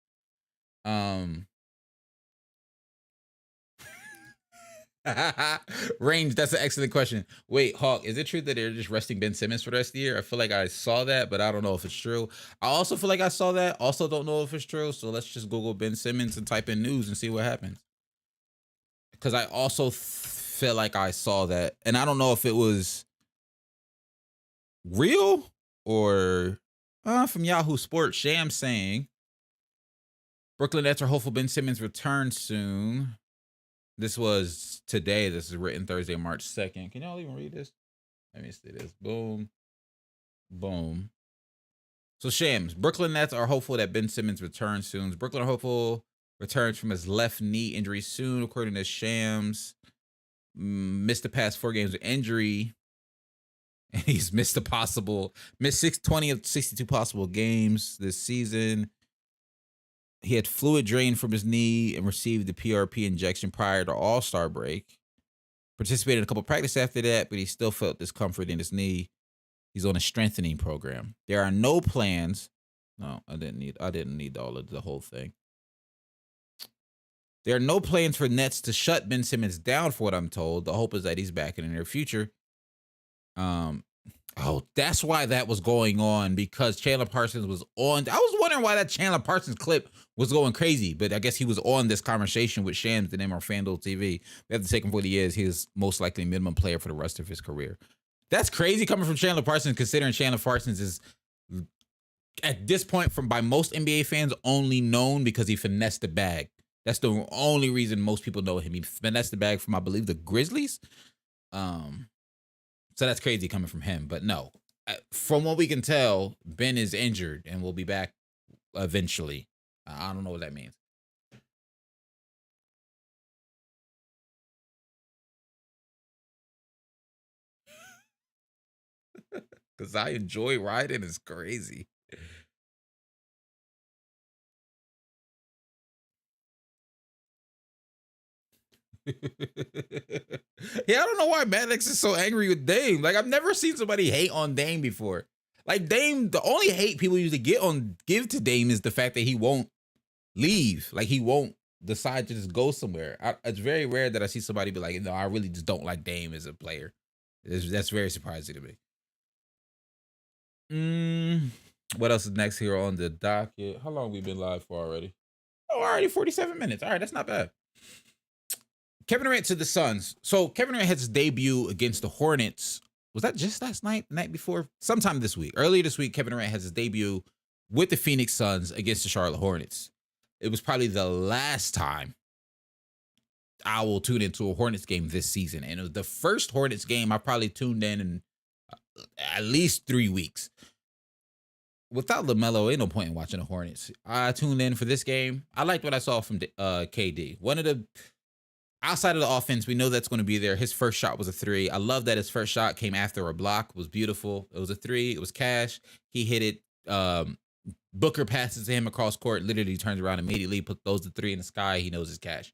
Range, that's an excellent question. Wait, Hawk, is it true that they're just resting Ben Simmons for the rest of the year? I feel like I saw that, but I don't know if it's true. I also feel like I saw that. Also don't know if it's true. So let's just Google Ben Simmons and type in news and see what happens. Because I also feel like I saw that. And I don't know if it was real or from Yahoo Sports. Sham saying Brooklyn Nets are hopeful Ben Simmons returns soon. This was today. This is written Thursday, March 2nd. Can y'all even read this? Let me see this. Boom. Boom. So Shams, Brooklyn Nets are hopeful that Ben Simmons returns soon. Brooklyn are hopeful returns from his left knee injury soon, according to Shams. Missed the past 4 games with injury. And he's missed 20 of 62 possible games this season. He had fluid drained from his knee and received the PRP injection prior to All-Star break. Participated in a couple of practices after that, but he still felt discomfort in his knee. He's on a strengthening program. There are no plans. No, I didn't need all of the whole thing. There are no plans for Nets to shut Ben Simmons down, for what I'm told. The hope is that he's back in the near future. Oh, that's why that was going on, because Chandler Parsons was on. I was wondering why that Chandler Parsons clip was going crazy, but I guess he was on this conversation with Shams and them on FanDuel TV. We have to take him for what he is. He is most likely a minimum player for the rest of his career. That's crazy coming from Chandler Parsons, considering Chandler Parsons is, at this point, by most NBA fans, only known because he finessed the bag. That's the only reason most people know him. He finessed the bag from, I believe, the Grizzlies. So that's crazy coming from him. But no, from what we can tell, Ben is injured and will be back eventually. I don't know what that means. Because I enjoy riding is crazy. Yeah, I don't know why Maddox is so angry with Dame. Like, I've never seen somebody hate on Dame before. Like, Dame, the only hate people usually give to Dame is the fact that he won't leave. Like, he won't decide to just go somewhere. It's very rare that I see somebody be like, no, I really just don't like Dame as a player. That's very surprising to me. What else is next here on the docket? How long have we been live for already? Oh, already 47 minutes. All right, that's not bad. Kevin Durant to the Suns. So Kevin Durant had his debut against the Hornets. Was that just last night? The night before? Sometime this week. Earlier this week, Kevin Durant has his debut with the Phoenix Suns against the Charlotte Hornets. It was probably the last time I will tune into a Hornets game this season. And it was the first Hornets game I probably tuned in at least 3 weeks. Without LaMelo, ain't no point in watching the Hornets. I tuned in for this game. I liked what I saw from KD. Outside of the offense, we know that's going to be there. His first shot was a 3. I love that his first shot came after a block. It was beautiful. It was a 3. It was cash. He hit it. Booker passes to him across court, literally turns around immediately, throws the 3 in the sky. He knows his cash.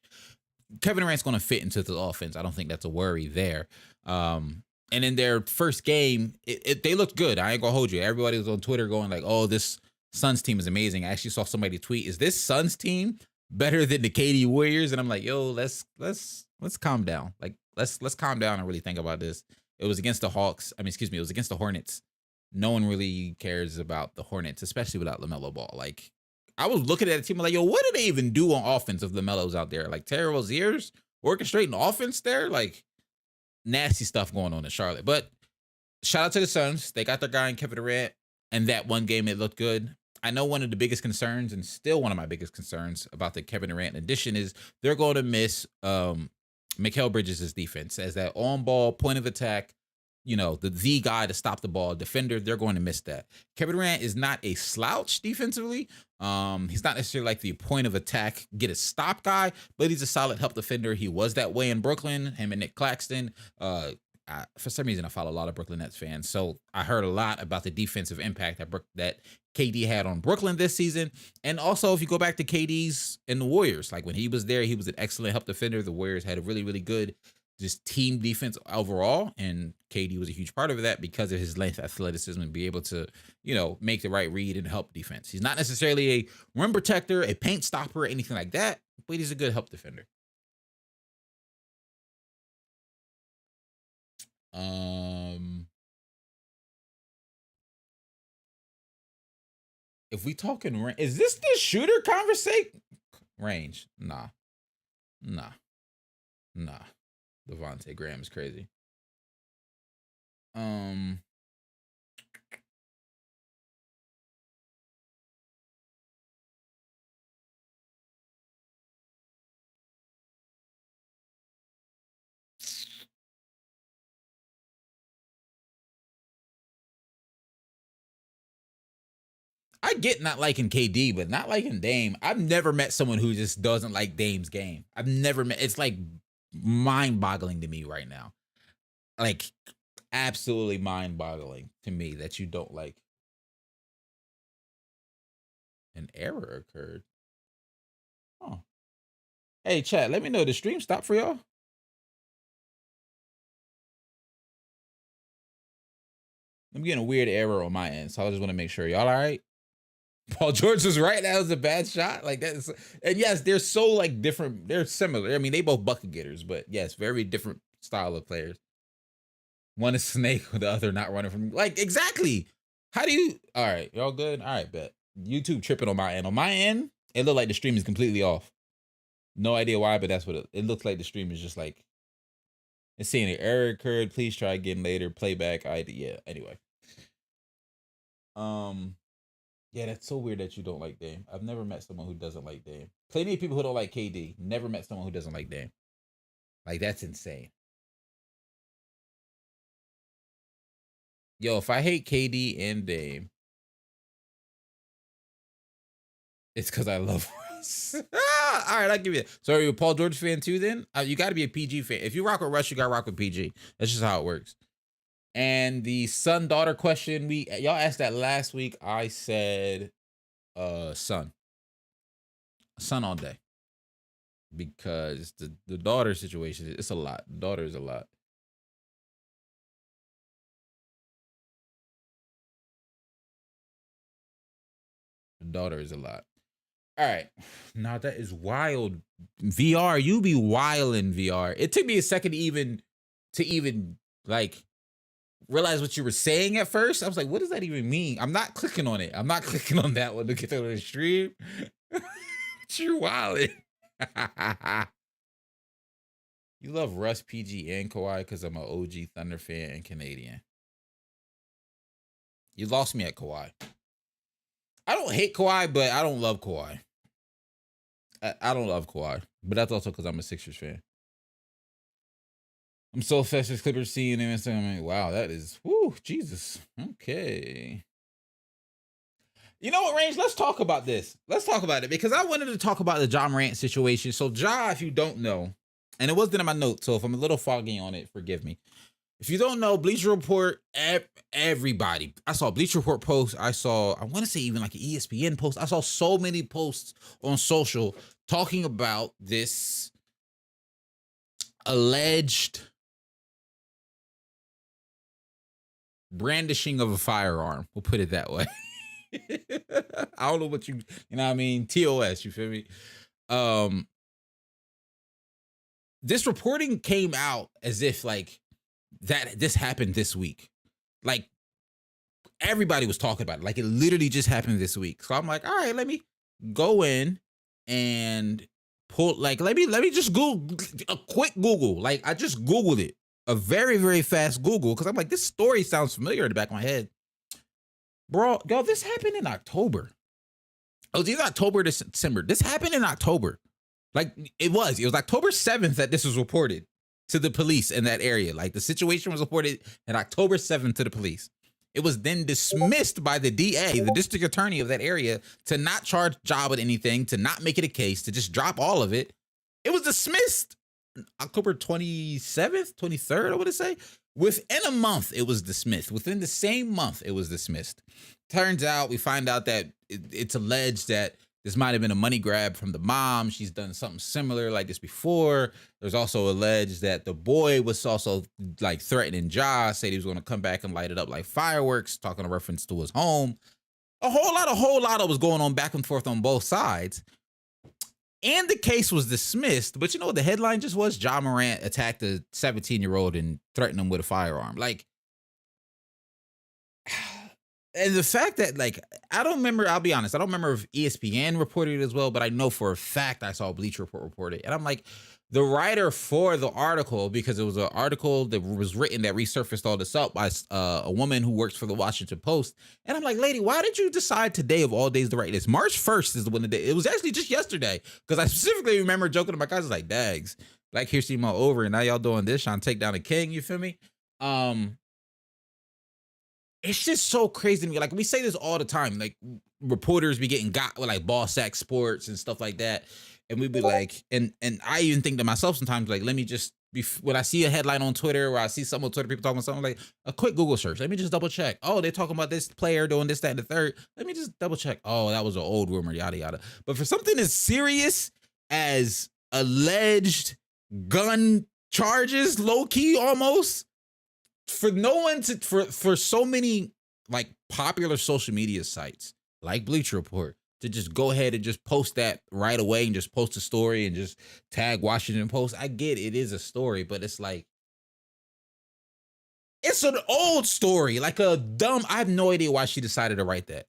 Kevin Durant's going to fit into the offense. I don't think that's a worry there. And in their first game, they looked good. I ain't going to hold you. Everybody was on Twitter going like, oh, this Suns team is amazing. I actually saw somebody tweet, is this Suns team better than the KD Warriors? And I'm like, yo, let's calm down. Like, let's calm down and really think about this. It was against the Hawks. It was against the Hornets. No one really cares about the Hornets, especially without LaMelo Ball. Like, I was looking at a team like, yo, what do they even do on offense if LaMelo's out there? Like, Terry Rozier's orchestrating offense there? Like, nasty stuff going on in Charlotte. But shout out to the Suns. They got their guy in Kevin Durant. And that one game, it looked good. I know one of the biggest concerns, and still one of my biggest concerns about the Kevin Durant addition, is they're going to miss Mikal Bridges' defense as that on-ball point of attack the guy to stop the ball, defender, they're going to miss that. Kevin Durant is not a slouch defensively. He's not necessarily like the point of attack, get a stop guy, but he's a solid help defender. He was that way in Brooklyn, him and Nick Claxton. For some reason, I follow a lot of Brooklyn Nets fans, so I heard a lot about the defensive impact that KD had on Brooklyn this season. And also, if you go back to KD's in the Warriors, like when he was there, he was an excellent help defender. The Warriors had a really, really good just team defense overall, and KD was a huge part of that because of his length, athleticism, and be able to, make the right read and help defense. He's not necessarily a rim protector, a paint stopper, or anything like that, but he's a good help defender. If we talking, is this the shooter conversation? Range? Nah. Devontae Graham is crazy. I get not liking KD, but not liking Dame. I've never met someone who just doesn't like Dame's game. I've never met. It's like mind-boggling to me right now. Like absolutely mind-boggling to me that you don't like. An error occurred. Oh. Hey, chat, let me know. The stream stopped for y'all? I'm getting a weird error on my end, so I just want to make sure. Y'all all right? Paul George was right. That was a bad shot. Like that's, and yes, they're so like different. They're similar. I mean, they both bucket getters, but yes, very different style of players. One is snake, the other not running from. Like exactly. How do you? All right, y'all good? All right, bet. YouTube tripping on my end. On my end, it looked like the stream is completely off. No idea why, but that's what it looks like. The stream is just like it's saying an error occurred. Please try again later. Playback. Yeah. Anyway. Yeah, that's so weird that you don't like Dame. I've never met someone who doesn't like Dame. Plenty of people who don't like KD. Never met someone who doesn't like Dame. Like, that's insane. Yo, if I hate KD and Dame, it's because I love Russ. All right, I'll give you that. So are you a Paul George fan too then? You got to be a PG fan. If you rock with Russ, you got to rock with PG. That's just how it works. And the son-daughter question, y'all asked that last week. I said son all day. Because the daughter situation, it's a lot. The daughter is a lot. The daughter is a lot. All right. Now that is wild. VR, you be wild in VR. It took me a second to even like realize what you were saying at first. I was like, what does that even mean? I'm not clicking on it. I'm not clicking on that one to get to the stream. You're wilding. You love Russ, PG, and Kawhi because I'm an OG Thunder fan and Canadian. You lost me at Kawhi. I don't hate Kawhi, but I don't love Kawhi. I don't love Kawhi, but that's also because I'm a Sixers fan. I'm so obsessed with Clippers seeing him and saying, like, wow, that is, whoo, Jesus. Okay. You know what, Range? Let's talk about this. Let's talk about it because I wanted to talk about the Ja Morant situation. So Ja, if you don't know, and it wasn't in my notes, so if I'm a little foggy on it, forgive me. If you don't know, Bleacher Report, everybody. I saw Bleacher Report posts. I want to say even like an ESPN post. I saw so many posts on social talking about this alleged brandishing of a firearm. We'll put it that way. I don't know what you know what I mean? TOS, you feel me? This reporting came out as if like that this happened this week. Like everybody was talking about it. Like it literally just happened this week. So I'm like, all right, let me go in and pull like let me just Google a quick Google. Like I just Googled it. A very, very fast Google because I'm like, this story sounds familiar in the back of my head. Bro, yo, this happened in October. It was either October or December. This happened in October. Like, it was October 7th that this was reported. to the police in that area. Like the situation was reported on October 7th to the police. It was then dismissed by the DA, the district attorney of that area, to not charge Ja with anything, to not make it a case, to just drop all of it. It was dismissed October 27th, 23rd, I want to say. Within a month, it was dismissed. Within the same month, it was dismissed. Turns out, we find out that it's alleged that this might have been a money grab from the mom. She's done something similar like this before. There's also alleged that the boy was also like threatening Ja, said he was going to come back and light it up like fireworks, talking a reference to his home. A whole lot was going on back and forth on both sides. And the case was dismissed. But you know what the headline just was? Ja Morant attacked a 17-year-old and threatened him with a firearm. Like, and the fact that, like, I don't remember, I'll be honest, I don't remember if ESPN reported it as well, but I know for a fact I saw Bleacher Report report it. And I'm like, the writer for the article, because it was an article that was written that resurfaced all this up by a woman who works for the Washington Post. And I'm like, lady, why did you decide today of all days to write this? March 1st is the one day. It was actually just yesterday, because I specifically remember joking to my guys, like, dags, Black History Month over, and now y'all doing this, trying to take down a king, you feel me? It's just so crazy to me. Like, we say this all the time. Like, reporters be getting got with like ball sack sports and stuff like that. And we'd be like, and I even think to myself sometimes, like, let me just be, when I see a headline on Twitter or I see some on Twitter, people talking about something, like a quick Google search. Let me just double check. Oh, they're talking about this player doing this, that, and the third. Let me just double check. Oh, that was an old rumor, yada, yada. But for something as serious as alleged gun charges, low key almost, for no one to, for so many like popular social media sites like Bleacher Report to just go ahead and just post that right away and just post a story and just tag Washington Post. I get it is a story, but it's like, it's an old story, like a dumb, I have no idea why she decided to write that.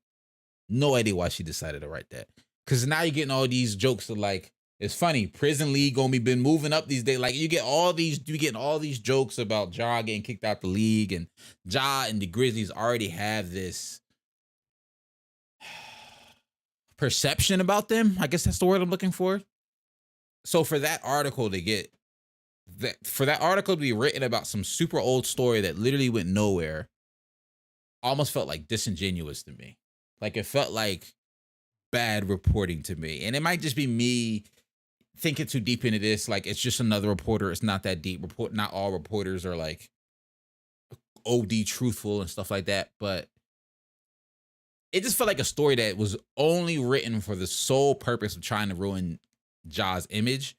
No idea why she decided to write that. Because now you're getting all these jokes of like, it's funny, Prison League gonna be been moving up these days. Like you getting all these jokes about Ja getting kicked out the league, and Ja and the Grizzlies already have this perception about them. I guess that's the word I'm looking for. So for that article to get for that article to be written about some super old story that literally went nowhere, almost felt like disingenuous to me. Like it felt like bad reporting to me. And it might just be me thinking too deep into this. Like it's just another reporter. It's not that deep. Not all reporters are like OD truthful and stuff like that. But it just felt like a story that was only written for the sole purpose of trying to ruin Ja's image,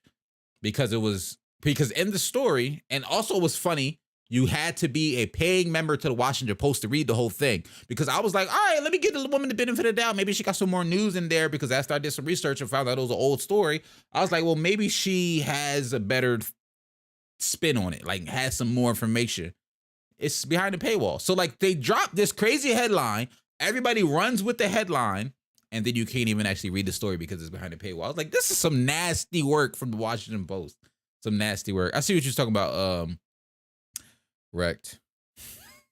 because in the story, and also it was funny, you had to be a paying member to the Washington Post to read the whole thing. Because I was like, all right, let me give the woman the benefit of the doubt. Maybe she got some more news in there, because after I did some research and found out it was an old story, I was like, well, maybe she has a better spin on it, like has some more information. It's behind the paywall. So like they dropped this crazy headline. Everybody runs with the headline, and then you can't even actually read the story because it's behind the paywall. I was like, this is some nasty work from the Washington Post. Some nasty work. I see what you're talking about. Wrecked.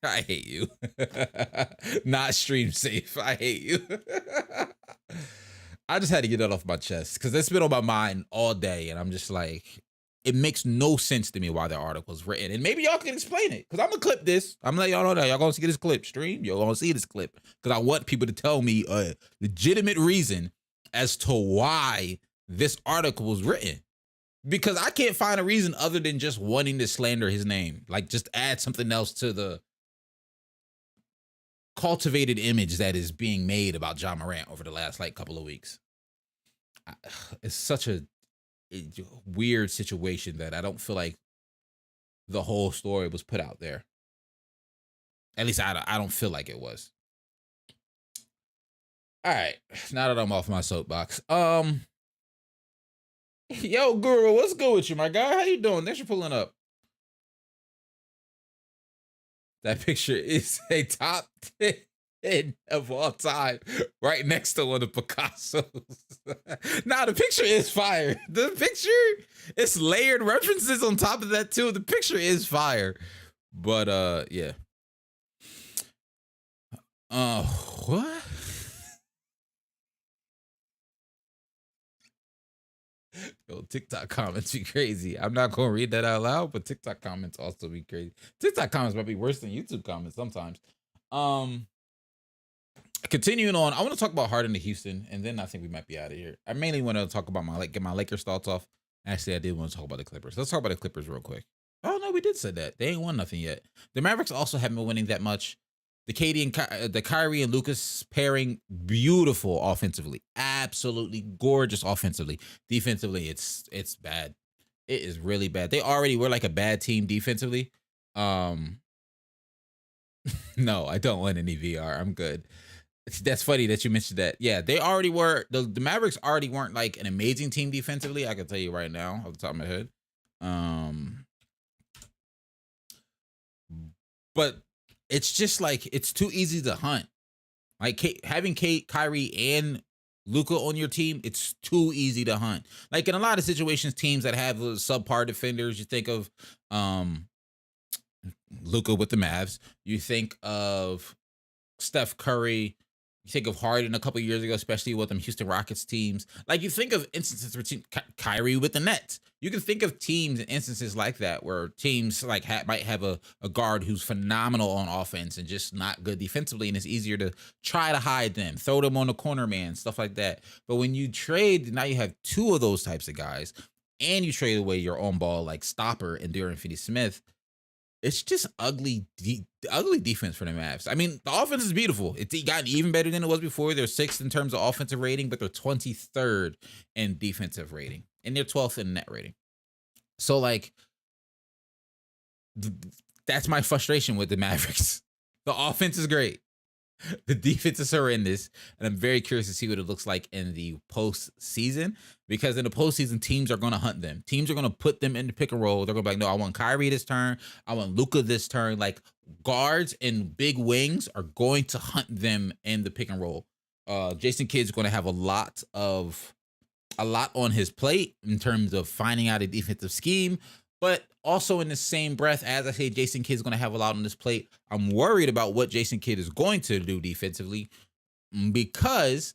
I hate you. Not stream safe. I hate you. I just had to get that off my chest because it's been on my mind all day, and I'm just like, it makes no sense to me why the article is written. And maybe y'all can explain it, because I'm gonna clip this. I'm gonna let y'all know that y'all gonna see this clip. Stream, y'all gonna see this clip, because I want people to tell me a legitimate reason as to why this article was written. Because I can't find a reason other than just wanting to slander his name. Like, just add something else to the cultivated image that is being made about Ja Morant over the last, like, couple of weeks. It's such a weird situation that I don't feel like the whole story was put out there. At least I don't feel like it was. All right. Now that I'm off my soapbox. Yo, Guru, what's good with you, my guy? How you doing? Thanks for pulling up. That picture is a top 10 of all time, right next to one of Picasso's. Nah, the picture is fire. The picture, it's layered references on top of that too. The picture is fire. But yeah. What? Yo, TikTok comments be crazy. I'm not gonna read that out loud, but TikTok comments also be crazy. TikTok comments might be worse than YouTube comments sometimes. Continuing on, I want to talk about Harden to Houston, and then I think we might be out of here. I mainly want to talk about get my Lakers thoughts off. Actually, I did want to talk about the Clippers. Let's talk about the Clippers real quick. Oh no, we did say that they ain't won nothing yet. The Mavericks also haven't been winning that much. The the Kyrie and Lucas pairing, beautiful offensively, absolutely gorgeous offensively. Defensively, it's bad. It is really bad. They already were like a bad team defensively. No, I don't want any VR. I'm good. That's funny that you mentioned that. Yeah, they already were. The Mavericks already weren't like an amazing team defensively. I can tell you right now off the top of my head. But it's just like it's too easy to hunt. Like having Kyrie and Luka on your team, it's too easy to hunt. Like in a lot of situations, teams that have subpar defenders, you think of Luka with the Mavs. You think of Steph Curry. You think of Harden a couple years ago, especially with them Houston Rockets teams. Like you think of instances where Kyrie with the Nets. You can think of teams and instances like that where teams like might have a guard who's phenomenal on offense and just not good defensively, and it's easier to try to hide them, throw them on the corner man, stuff like that. But when you trade, now you have two of those types of guys, and you trade away your own ball like stopper and Dorian Finney-Smith. It's just ugly defense for the Mavs. I mean, the offense is beautiful. It's gotten even better than it was before. They're 6th in terms of offensive rating, but they're 23rd in defensive rating, and they're 12th in net rating. So, like, that's my frustration with the Mavericks. The offense is great. The defense is horrendous, and I'm very curious to see what it looks like in the postseason, because in the postseason, teams are going to hunt them. Teams are going to put them in the pick and roll. They're going to be like, no, I want Kyrie this turn. I want Luka this turn. Like, guards and big wings are going to hunt them in the pick and roll. Jason Kidd's going to have a lot on his plate in terms of finding out a defensive scheme. But also in the same breath, as I say, Jason Kidd's going to have a lot on this plate. I'm worried about what Jason Kidd is going to do defensively, because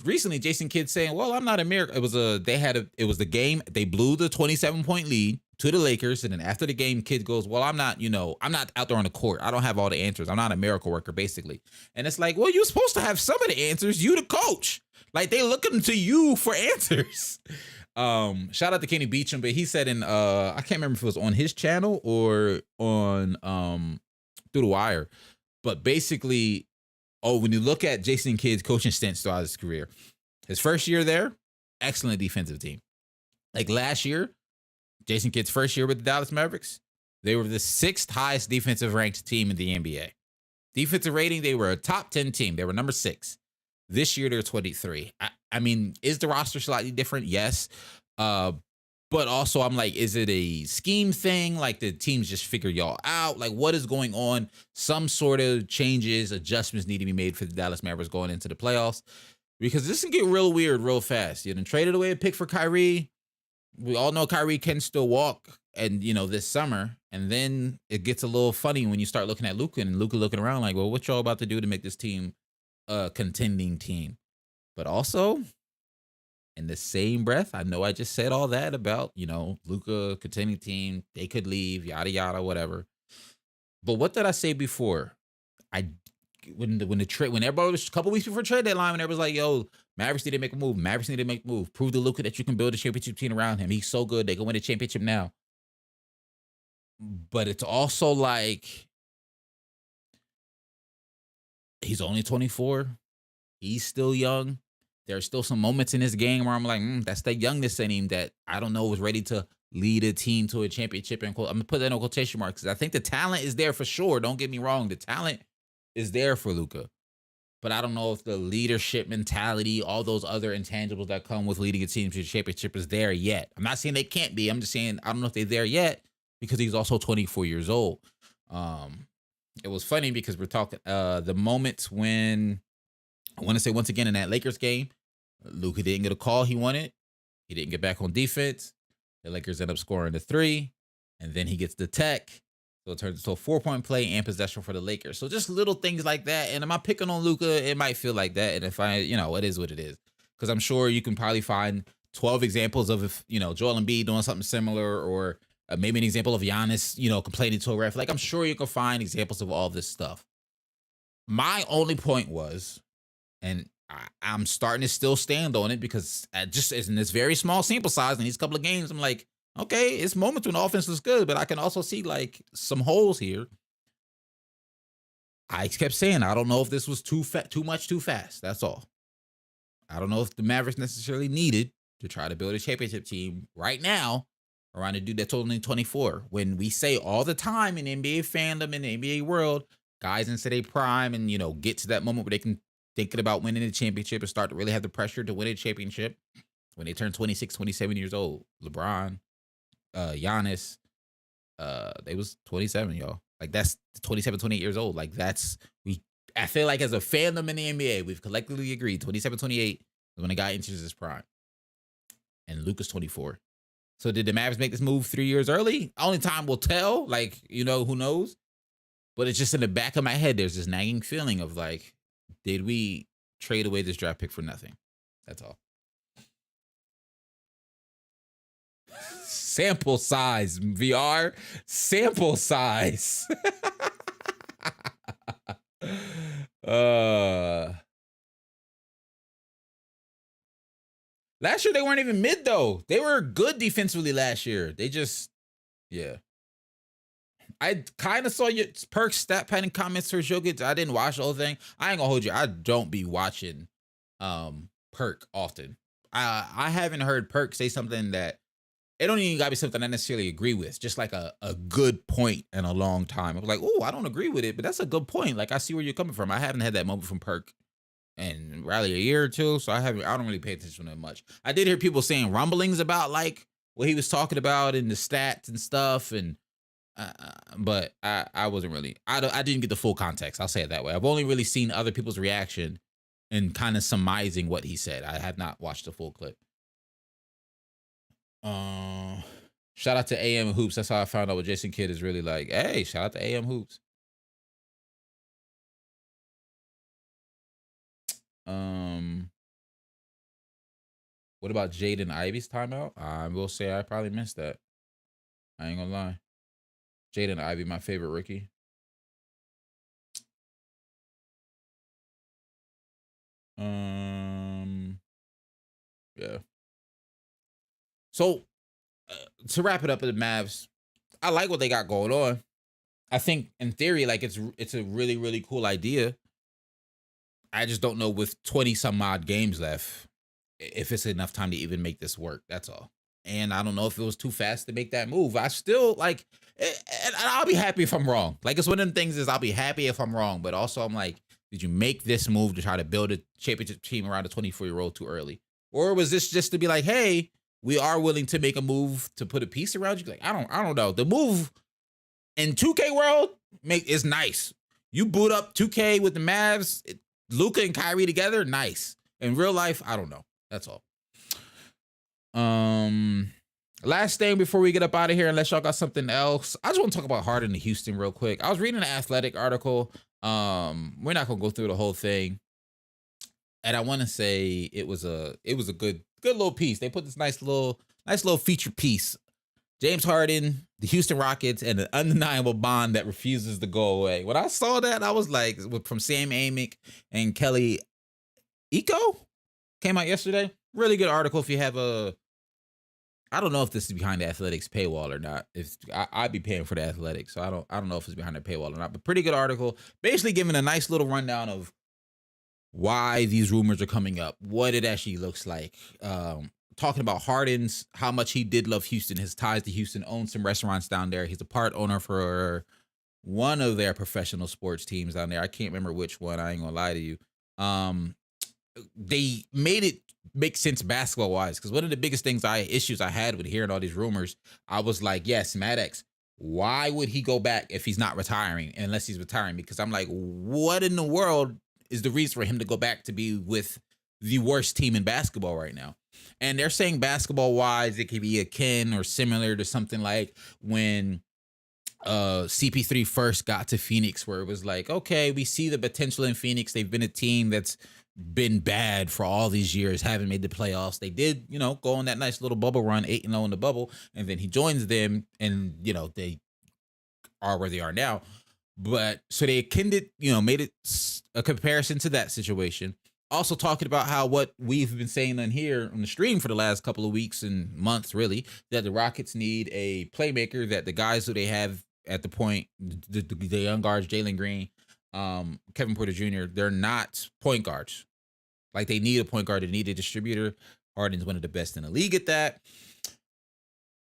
recently Jason Kidd saying, "Well, I'm not America." It was the game. They blew the 27-point lead to the Lakers, and then after the game, Kidd goes, "Well, I'm not out there on the court. I don't have all the answers. I'm not a miracle worker, basically." And it's like, well, you're supposed to have some of the answers. You the coach. Like, they looking to you for answers. Shout out to Kenny Beecham, but he said in I can't remember if it was on his channel or on Through the Wire, but basically, when you look at Jason Kidd's coaching stints throughout his career, his first year there, excellent defensive team. Like last year, Jason Kidd's first year with the Dallas Mavericks, they were the 6th highest defensive ranked team in the NBA. Defensive rating, they were a top 10 team. They were number 6. This year, they're 23. I mean, is the roster slightly different? Yes. But also, I'm like, is it a scheme thing? Like, the teams just figure y'all out? Like, what is going on? Some sort of changes, adjustments need to be made for the Dallas Mavericks going into the playoffs, because this can get real weird real fast. You done traded away a pick for Kyrie. We all know Kyrie can still walk, and this summer. And then it gets a little funny when you start looking at Luka, and Luka looking around like, well, what y'all about to do to make this team a contending team? But also, in the same breath, I know I just said all that about, Luka, contending team, they could leave, yada, yada, whatever. But what did I say before? When everybody was a couple weeks before trade deadline, when everybody was like, yo, Mavericks need to make a move. Prove to Luka that you can build a championship team around him. He's so good. They can win a championship now. But it's also like, he's only 24. He's still young. There's still some moments in this game where I'm like, that's the youngness in him that I don't know was ready to lead a team to a championship. And I'm going to put that in quotation marks, because I think the talent is there for sure. Don't get me wrong. The talent is there for Luka. But I don't know if the leadership mentality, all those other intangibles that come with leading a team to a championship is there yet. I'm not saying they can't be. I'm just saying I don't know if they're there yet, because he's also 24 years old. It was funny because we're talking the moments when, I want to say once again in that Lakers game, Luka didn't get a call he wanted. He didn't get back on defense. The Lakers end up scoring the 3, and then he gets the tech. So it turns into a 4-point play and possession for the Lakers. So just little things like that. And am I picking on Luka? It might feel like that. And if it is what it is. Because I'm sure you can probably find 12 examples of, if, Joel Embiid doing something similar, or maybe an example of Giannis, complaining to a ref. Like, I'm sure you can find examples of all this stuff. My only point was, and I'm starting to still stand on it, because just in this very small sample size in these couple of games, I'm like, okay, it's moments when the offense looks good, but I can also see like some holes here. I kept saying, I don't know if this was too much too fast. That's all. I don't know if the Mavericks necessarily needed to try to build a championship team right now around a dude that's only 24. When we say all the time in NBA fandom, in the NBA world, guys into their prime and, get to that moment where they can thinking about winning the championship and start to really have the pressure to win a championship when they turn 26, 27 years old. LeBron, Giannis, they was 27, y'all. Like, that's 27, 28 years old. Like, I feel like as a fandom in the NBA, we've collectively agreed 27, 28 is when a guy enters his prime. And Luka's 24. So did the Mavs make this move 3 years early? Only time will tell. Like, who knows? But it's just in the back of my head, there's this nagging feeling of like, did we trade away this draft pick for nothing? That's all. Sample size, VR. Sample size. Last year they weren't even mid though. They were good defensively last year. They just, yeah. I kind of saw your Perk stat padding comments for Jokic. I didn't watch the whole thing. I ain't gonna hold you. I don't be watching Perk often. I haven't heard Perk say something that it don't even gotta be something I necessarily agree with. Just like a good point in a long time. I was like, oh, I don't agree with it, but that's a good point. Like, I see where you're coming from. I haven't had that moment from Perk in probably a year or two, so I don't really pay attention to that much. I did hear people saying rumblings about like what he was talking about in the stats and stuff, and but I wasn't really. I didn't get the full context. I'll say it that way. I've only really seen other people's reaction and kind of surmising what he said. I have not watched the full clip. Shout out to AM Hoops. That's how I found out what Jason Kidd is really like. Hey, shout out to AM Hoops. What about Jaden Ivey's timeout? I will say I probably missed that. I ain't gonna lie. Jaden Ivey, my favorite rookie. Yeah. So to wrap it up with the Mavs, I like what they got going on. I think in theory, like it's a really, really cool idea. I just don't know with 20 some odd games left if it's enough time to even make this work. That's all. And I don't know if it was too fast to make that move. I still like, and I'll be happy if I'm wrong. Like, it's one of them things is I'll be happy if I'm wrong, but also I'm like, did you make this move to try to build a championship team around a 24-year-old too early? Or was this just to be like, hey, we are willing to make a move to put a piece around you? Like, I don't know. The move in 2K world is nice. You boot up 2K with the Mavs, Luka and Kyrie together, nice. In real life, I don't know. That's all. Last thing before we get up out of here, unless y'all got something else, I just want to talk about Harden and Houston real quick. I was reading an Athletic article. We're not gonna go through the whole thing, and I want to say it was a good little piece. They put this nice little feature piece. James Harden, the Houston Rockets, and an undeniable bond that refuses to go away. When I saw that, I was like, from Sam Amick and Kelly Eco, came out yesterday. Really good article. If you have I don't know if this is behind the Athletics paywall or not. If I'd be paying for the Athletics, so I don't know if it's behind the paywall or not. But pretty good article, basically giving a nice little rundown of why these rumors are coming up, what it actually looks like. Talking about Harden's, how much he did love Houston, his ties to Houston, owns some restaurants down there. He's a part owner for one of their professional sports teams down there. I can't remember which one. I ain't gonna lie to you. They made it make sense basketball wise, because one of the biggest issues I had with hearing all these rumors, I was like, yes, Maddox, why would he go back if he's not retiring, unless he's retiring? Because I'm like, what in the world is the reason for him to go back to be with the worst team in basketball right now? And they're saying basketball wise, it could be akin or similar to something like when CP3 first got to Phoenix, where it was like, okay, we see the potential in Phoenix. They've been a team that's been bad for all these years, haven't made the playoffs. They did, go on that nice little bubble run, 8-0 in the bubble, and then he joins them, and they are where they are now. But so they made it a comparison to that situation. Also talking about how what we've been saying on here on the stream for the last couple of weeks and months, really, that the Rockets need a playmaker, that the guys who they have at the point, the young guards, Jalen Green, Kevin Porter Jr., they're not point guards. Like, they need a point guard. They need a distributor. Harden's one of the best in the league at that.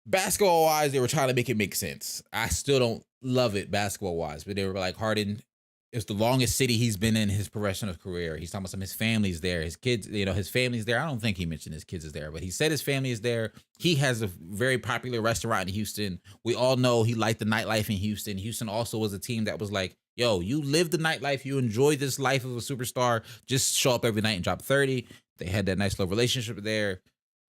Basketball-wise, they were trying to make it make sense. I still don't love it basketball-wise, but they were like, Harden is the longest city he's been in his professional career. He's talking about his family's there, his kids, his family's there. I don't think he mentioned his kids is there, but he said his family is there. He has a very popular restaurant in Houston. We all know he liked the nightlife in Houston. Houston also was a team that was like, yo, you live the nightlife, you enjoy this life of a superstar, just show up every night and drop 30. They had that nice little relationship there,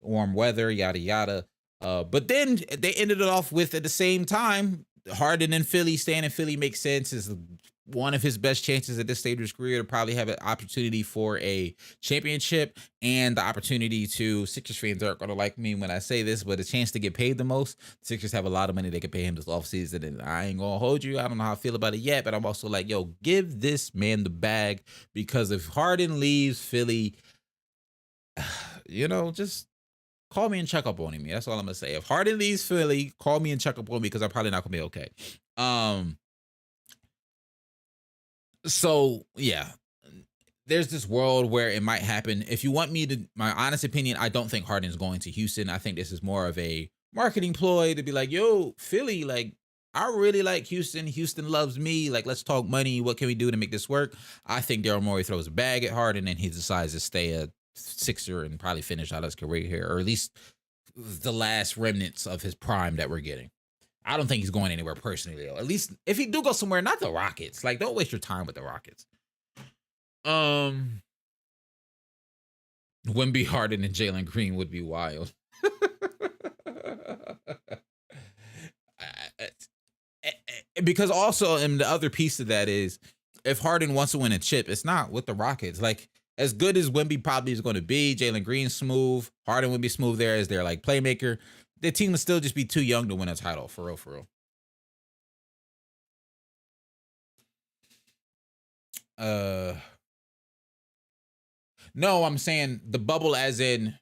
warm weather, yada, yada. But then they ended it off with, at the same time, Harden in Philly, staying in Philly makes sense. Is one of his best chances at this stage of his career to probably have an opportunity for a championship, and the opportunity to, Sixers fans aren't going to like me when I say this, but a chance to get paid the most. Sixers have a lot of money they can pay him this offseason, and I ain't going to hold you. I don't know how I feel about it yet, but I'm also like, yo, give this man the bag, because if Harden leaves Philly, just call me and check up on him. That's all I'm gonna say. If Harden leaves Philly, call me and check up on me, because I'm probably not gonna be okay. So yeah, there's this world where it might happen. If you want me to, my honest opinion, I don't think Harden's going to Houston. I think this is more of a marketing ploy to be like, yo, Philly, like, I really like Houston. Houston loves me. Like, let's talk money. What can we do to make this work? I think Daryl Morey throws a bag at Harden, and he decides to stay a Sixer and probably finish out his career here, or at least the last remnants of his prime that we're getting. I don't think he's going anywhere personally, though. At least if he do go somewhere, not the Rockets. Like, don't waste your time with the Rockets. Wemby, Harden, and Jalen Green would be wild. Because also, and the other piece of that is, if Harden wants to win a chip, it's not with the Rockets. Like, as good as Wemby probably is going to be, Jalen Green smooth, Harden would be smooth there as their like playmaker. The team would still just be too young to win a title, for real, for real. No, I'm saying the bubble, as in,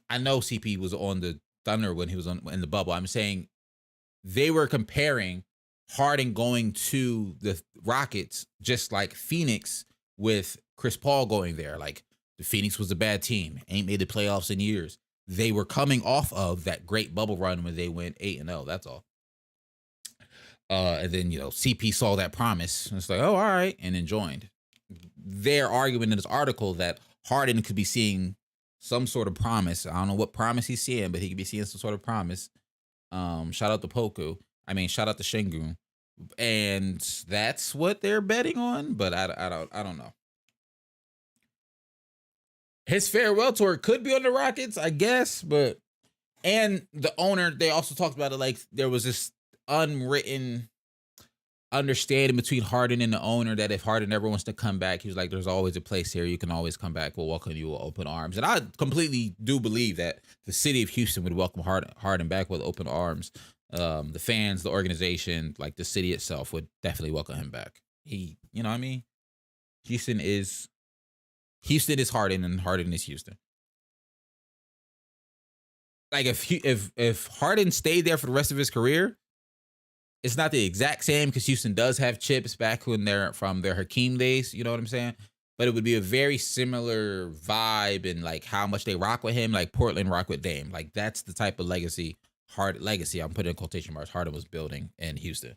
I know CP was on the Thunder when he was in the bubble. I'm saying they were comparing Harden going to the Rockets just like Phoenix with Chris Paul going there. Like, the Phoenix was a bad team, ain't made the playoffs in years. They were coming off of that great bubble run when they went 8-0. That's all. And then, CP saw that promise, and it's like, oh, all right, and then joined. They're arguing in this article that Harden could be seeing some sort of promise. I don't know what promise he's seeing, but he could be seeing some sort of promise. Shout out to Poku. Shout out to Şengün. And that's what they're betting on, but I don't know. His farewell tour could be on the Rockets, I guess, and the owner, they also talked about it like there was this unwritten understanding between Harden and the owner that if Harden ever wants to come back, he was like, there's always a place here. You can always come back. We'll welcome you with open arms. And I completely do believe that the city of Houston would welcome Harden back with open arms. The fans, the organization, like the city itself would definitely welcome him back. He, you know what I mean? Houston is Harden, and Harden is Houston. Like, if Harden stayed there for the rest of his career, it's not the exact same, because Houston does have chips back when they're from their Hakeem days. You know what I'm saying? But it would be a very similar vibe, and like how much they rock with him, like Portland rock with Dame. Like, that's the type of legacy, I'm putting in quotation marks, Harden was building in Houston.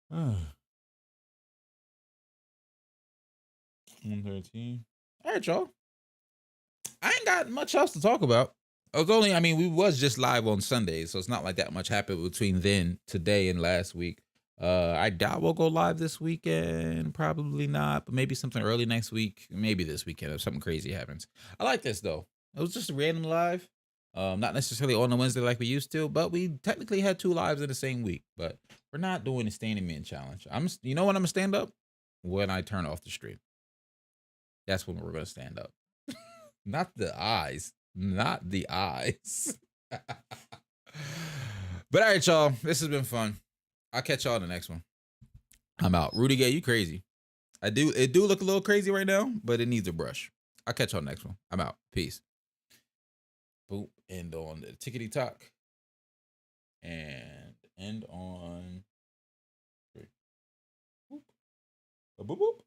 113. All right, y'all. I ain't got much else to talk about. We was just live on Sunday, so it's not like that much happened between then, today, and last week. I doubt we'll go live this weekend. Probably not, but maybe something early next week. Maybe this weekend if something crazy happens. I like this, though. It was just a random live. Not necessarily on a Wednesday like we used to, but we technically had 2 lives in the same week. But we're not doing the standing man challenge. You know when I'm gonna stand up? When I turn off the stream. That's when we're gonna stand up. Not the eyes. Not the eyes. But all right, y'all. This has been fun. I'll catch y'all in the next one. I'm out. Rudy Gay, you crazy. It do look a little crazy right now, but it needs a brush. I'll catch y'all next one. I'm out. Peace. Boop. End on the tickety tock. And end on. Boop. Boop. Boop.